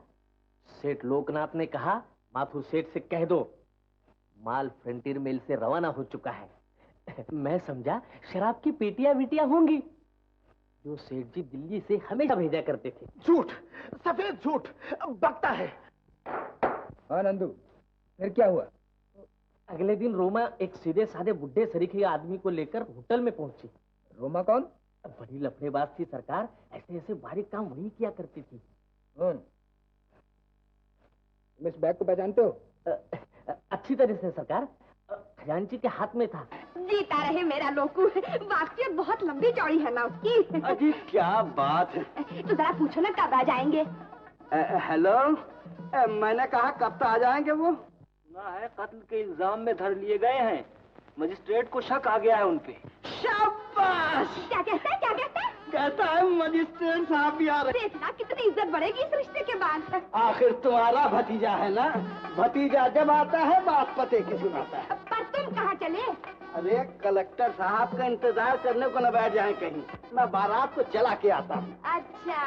सेठ लोकनाथ ने कहा माथुर सेठ से कह दो माल फ्रंटियर मेल से रवाना हो चुका है। मैं समझा शराब की पेटियां वीटियां होंगी जो सेठ जी दिल्ली से हमेशा भेजा करते थे। झूठ, सफेद झूठ बकता है। हाँ नंदू, फिर क्या हुआ? अगले दिन रोमा एक सीधे साधे बुढ़े सरीखे आदमी को लेकर होटल में पहुंची। रोमा कौन? बड़ी लफड़ेबाज थी सरकार, ऐसे ऐसे बारीक काम वही किया करती थी। तुम इस बैग को पहचानते हो? अच्छी तरह से सरकार, खजांची के हाथ में था। जीता रहे मेरा लोकू, वाकई बहुत लंबी चौड़ी है ना उसकी। अजी क्या बात है। तो जरा पूछो ना कब आ जाएंगे। हेलो, मैंने कहा कब तक आ जाएंगे वो? सुना है कत्ल के इल्जाम में धर लिए गए हैं। मजिस्ट्रेट को शक आ गया है उनपे। शाबाश। क्या कहते हैं, क्या कहते हैं? कहता है मजिस्ट्रेट साहब भी आ रहे। देखना कितनी इज्जत बढ़ेगी इस रिश्ते के बाद। आखिर तुम्हारा भतीजा है ना, भतीजा जब आता है बात पते की सुनाता है। पर तुम कहाँ चले? अरे कलेक्टर साहब का इंतजार करने को न बैठ जाए कहीं, मैं बारात को चला के आता हूँ। अच्छा।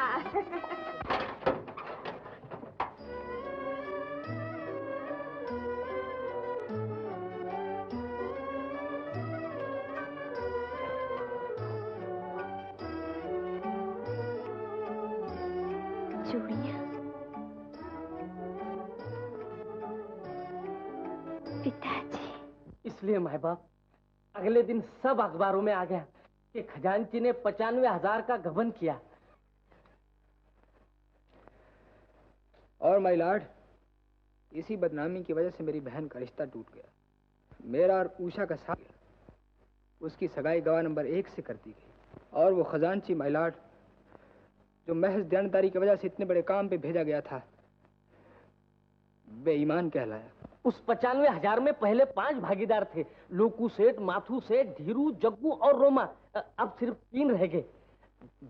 चूड़ियाँ, पिताजी। इसलिए माँ बाप अगले दिन सब अखबारों में आ गया कि खजांची ने 95,000 का गबन किया। और माय लॉर्ड, इसी बदनामी की वजह से मेरी बहन का रिश्ता टूट गया। मेरा और उषा का साथ, उसकी सगाई गवाह नंबर 1 से कर दी गई। और वो खजांची माय लॉर्ड, जो महज दयानतदारी की वजह से इतने बड़े काम पे भेजा गया था, बेईमान कहलाया। उस 95,000 में पहले 5 भागीदार थे, लोकू सेठ, माथू सेठ, धीरू, जग्गू और रोमा। अब सिर्फ 3 रह गए।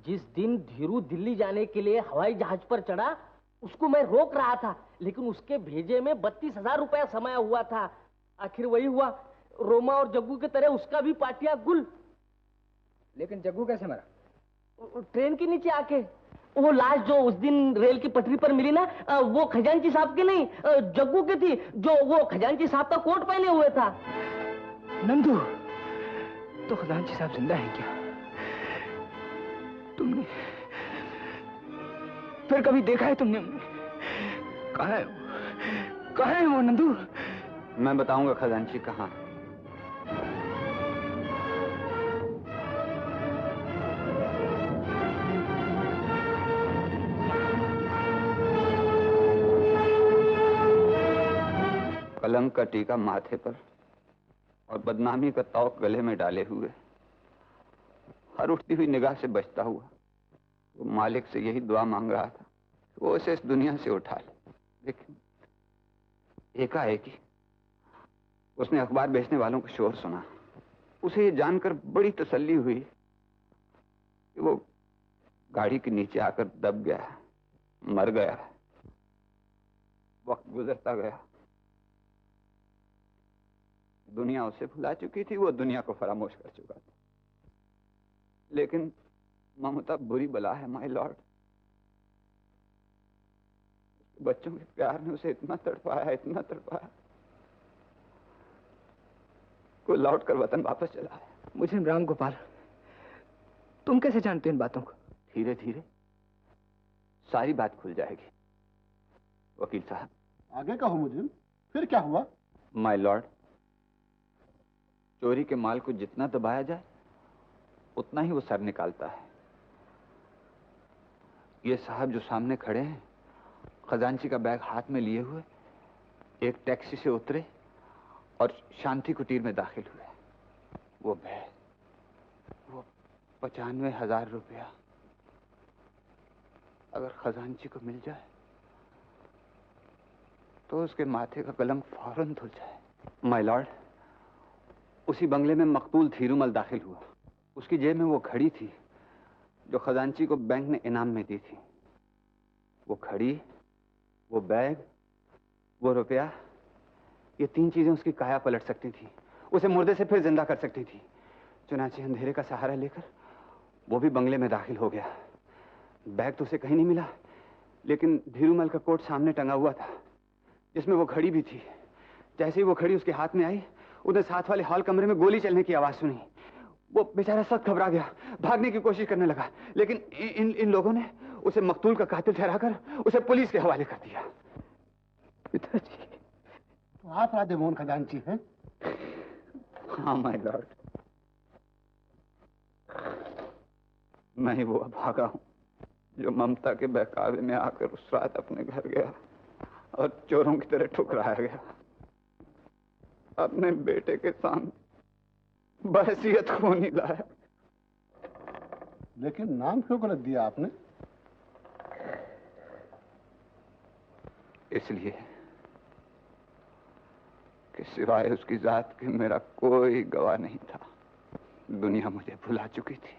जिस दिन धीरू दिल्ली जाने के लिए हवाई जहाज पर चढ़ा, उसको मैं रोक रहा था, लेकिन उसके भेजे में 32,000 रुपया समाया हुआ था। आखिर वही हुआ, रोमा और जग्गू की तरह उसका भी पाटिया गुल। लेकिन जग्गू कैसे मरा? ट्रेन के नीचे आके। वो लाश जो उस दिन रेल की पटरी पर मिली ना, वो खजांची साहब की नहीं, जग्गू की थी, जो वो खजांची साहब का कोट पहने हुए था। नंदू, तो खजांची साहब जिंदा हैं क्या? तुमने फिर कभी देखा है तुमने? कहाँ है वो? कहाँ है वो नंदू? मैं बताऊंगा खजांची कहाँ। कलंक का टीका माथे पर और बदनामी का तौक गले में डाले हुए, हर उठती हुई निगाह से बचता हुआ, वो मालिक से यही दुआ मांग रहा था कि वो उसे इस दुनिया से उठा ले। लेकिन एकाएक ही उसने अखबार बेचने वालों का शोर सुना। उसे ये जानकर बड़ी तसल्ली हुई कि वो गाड़ी के नीचे आकर दब गया, मर गया। वक्त गुजरता गया, दुनिया उसे भुला चुकी थी, वो दुनिया को फरामोश कर चुका था। लेकिन ममता बुरी बला है माय लॉर्ड। बच्चों के प्यार ने उसे इतना तड़पाया, इतना तड़पाया, को लौट कर वतन वापस चला है। मुझे राम गोपाल, तुम कैसे जानते हो इन बातों को? धीरे धीरे सारी बात खुल जाएगी। वकील साहब, आगे कहो मुझे, फिर क्या हुआ? माय लॉर्ड, चोरी के माल को जितना दबाया जाए उतना ही वो सर निकालता है। ये साहब जो सामने खड़े हैं, खजांची का बैग हाथ में लिए हुए एक टैक्सी से उतरे और शांति कुटीर में दाखिल हुए। वो बैग, वो 95,000 रुपया अगर खजांची को मिल जाए तो उसके माथे का कलंक फौरन धुल जाए। माय लॉर्ड, उसी बंगले में मकतूल धीरूमल दाखिल हुआ। उसकी जेब में वो घड़ी थी जो खजांची को बैंक ने इनाम में दी थी। वो घड़ी, वो बैग, वो रुपया, ये 3 चीजें उसकी काया पलट सकती थी। उसे मुर्दे से फिर जिंदा कर सकती थी। चुनांचे अंधेरे का सहारा लेकर वो भी बंगले में दाखिल हो गया। बैग तो उसे कहीं नहीं मिला, लेकिन धीरूमल का कोट सामने टंगा हुआ था, जिसमें वो घड़ी भी थी। जैसे ही वो घड़ी उसके हाथ में आई, उसने साथ वाले हॉल कमरे में गोली चलने की आवाज सुनी। वो बेचारा सख्त घबरा गया, भागने की कोशिश करने लगा, लेकिन इन लोगों ने उसे मकतूल का कातिल ठहराकर उसे पुलिस के हवाले कर दिया। पिताजी, तो आप राधे मोहन खजांची हैं? हाँ माय लॉर्ड, मैं ही वो अभागा हूं जो ममता के बहकावे में आकर उस रात अपने घर गया और चोरों की तरह ठुकराया गया। अपने बेटे के सामने बहसियत को नहीं लाया। लेकिन नाम क्यों गलत दिया आपने? इसलिए कि सिवाय उसकी जात के मेरा कोई गवाह नहीं था। दुनिया मुझे भुला चुकी थी।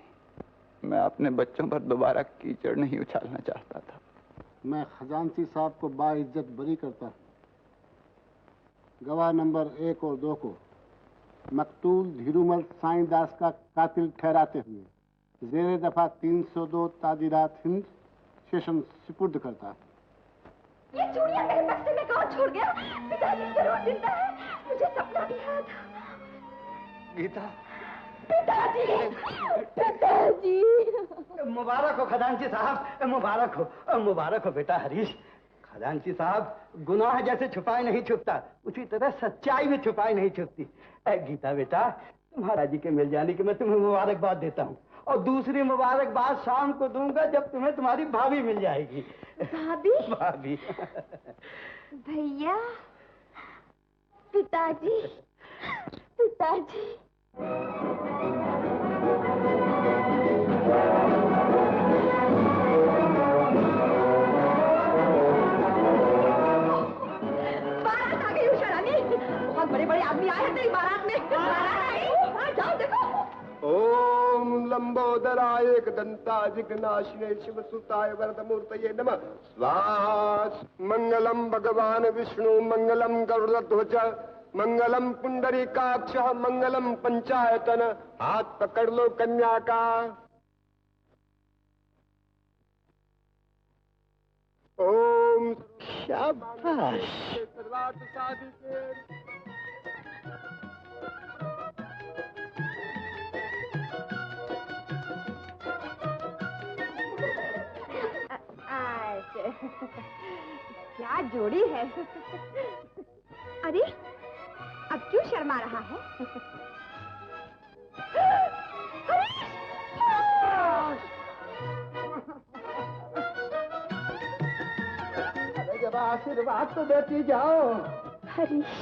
मैं अपने बच्चों पर दोबारा कीचड़ नहीं उछालना चाहता था। मैं खजांची साहब को बाइज्जत बरी करता। गवाह नंबर 1 और 2 को मकतूल धीरूमल साईं दास का कातिल ठहराते हुए जेरे दफा 302 तादीरात हिंद सेशन सुपुर्द करता। ये चूड़ियां मेरे बक्से में कौन छोड़ गया? पिताजी जरूर जिंदा है, मुझे सपना भी आया था। गीता, पिताजी, पिताजी। मुबारक हो खजांची साहब, मुबारक हो, मुबारक हो बेटा हरीश। खजांची साहब, गुनाह जैसे छुपाए नहीं छुपता, उसी तरह सच्चाई भी छुपाई नहीं छुपती। गीता बेटा, तुम्हारा जी के मिल जाने की मैं तुम्हें मुबारकबाद देता हूँ, और दूसरी मुबारकबाद शाम को दूंगा जब तुम्हें तुम्हारी भाभी मिल जाएगी। भाभी? भाभी। भैया, पिताजी, पिताजी। बारात आ गई उषा रानी, बहुत बड़े बड़े आदमी आए हैं तेरी बारात में। बारात आई, जाओ देखो। ओम लंबोदराय एकदंता जिग्नाशिने शिवसुताय वरदमूर्तये नमः। स्वाहा। मंगलम भगवान विष्णु, मंगलम गरुड़ध्वज, मंगलम पुंडरीकाक्ष, मंगलम पंचायतन। हाथ पकड़ लो कन्या का। ओम शाबाश। सर्वार्थ साधिके। क्या जोड़ी है। अरे अब क्यों शर्मा रहा है? जब आशीर्वाद तो देती जाओ। हरीश,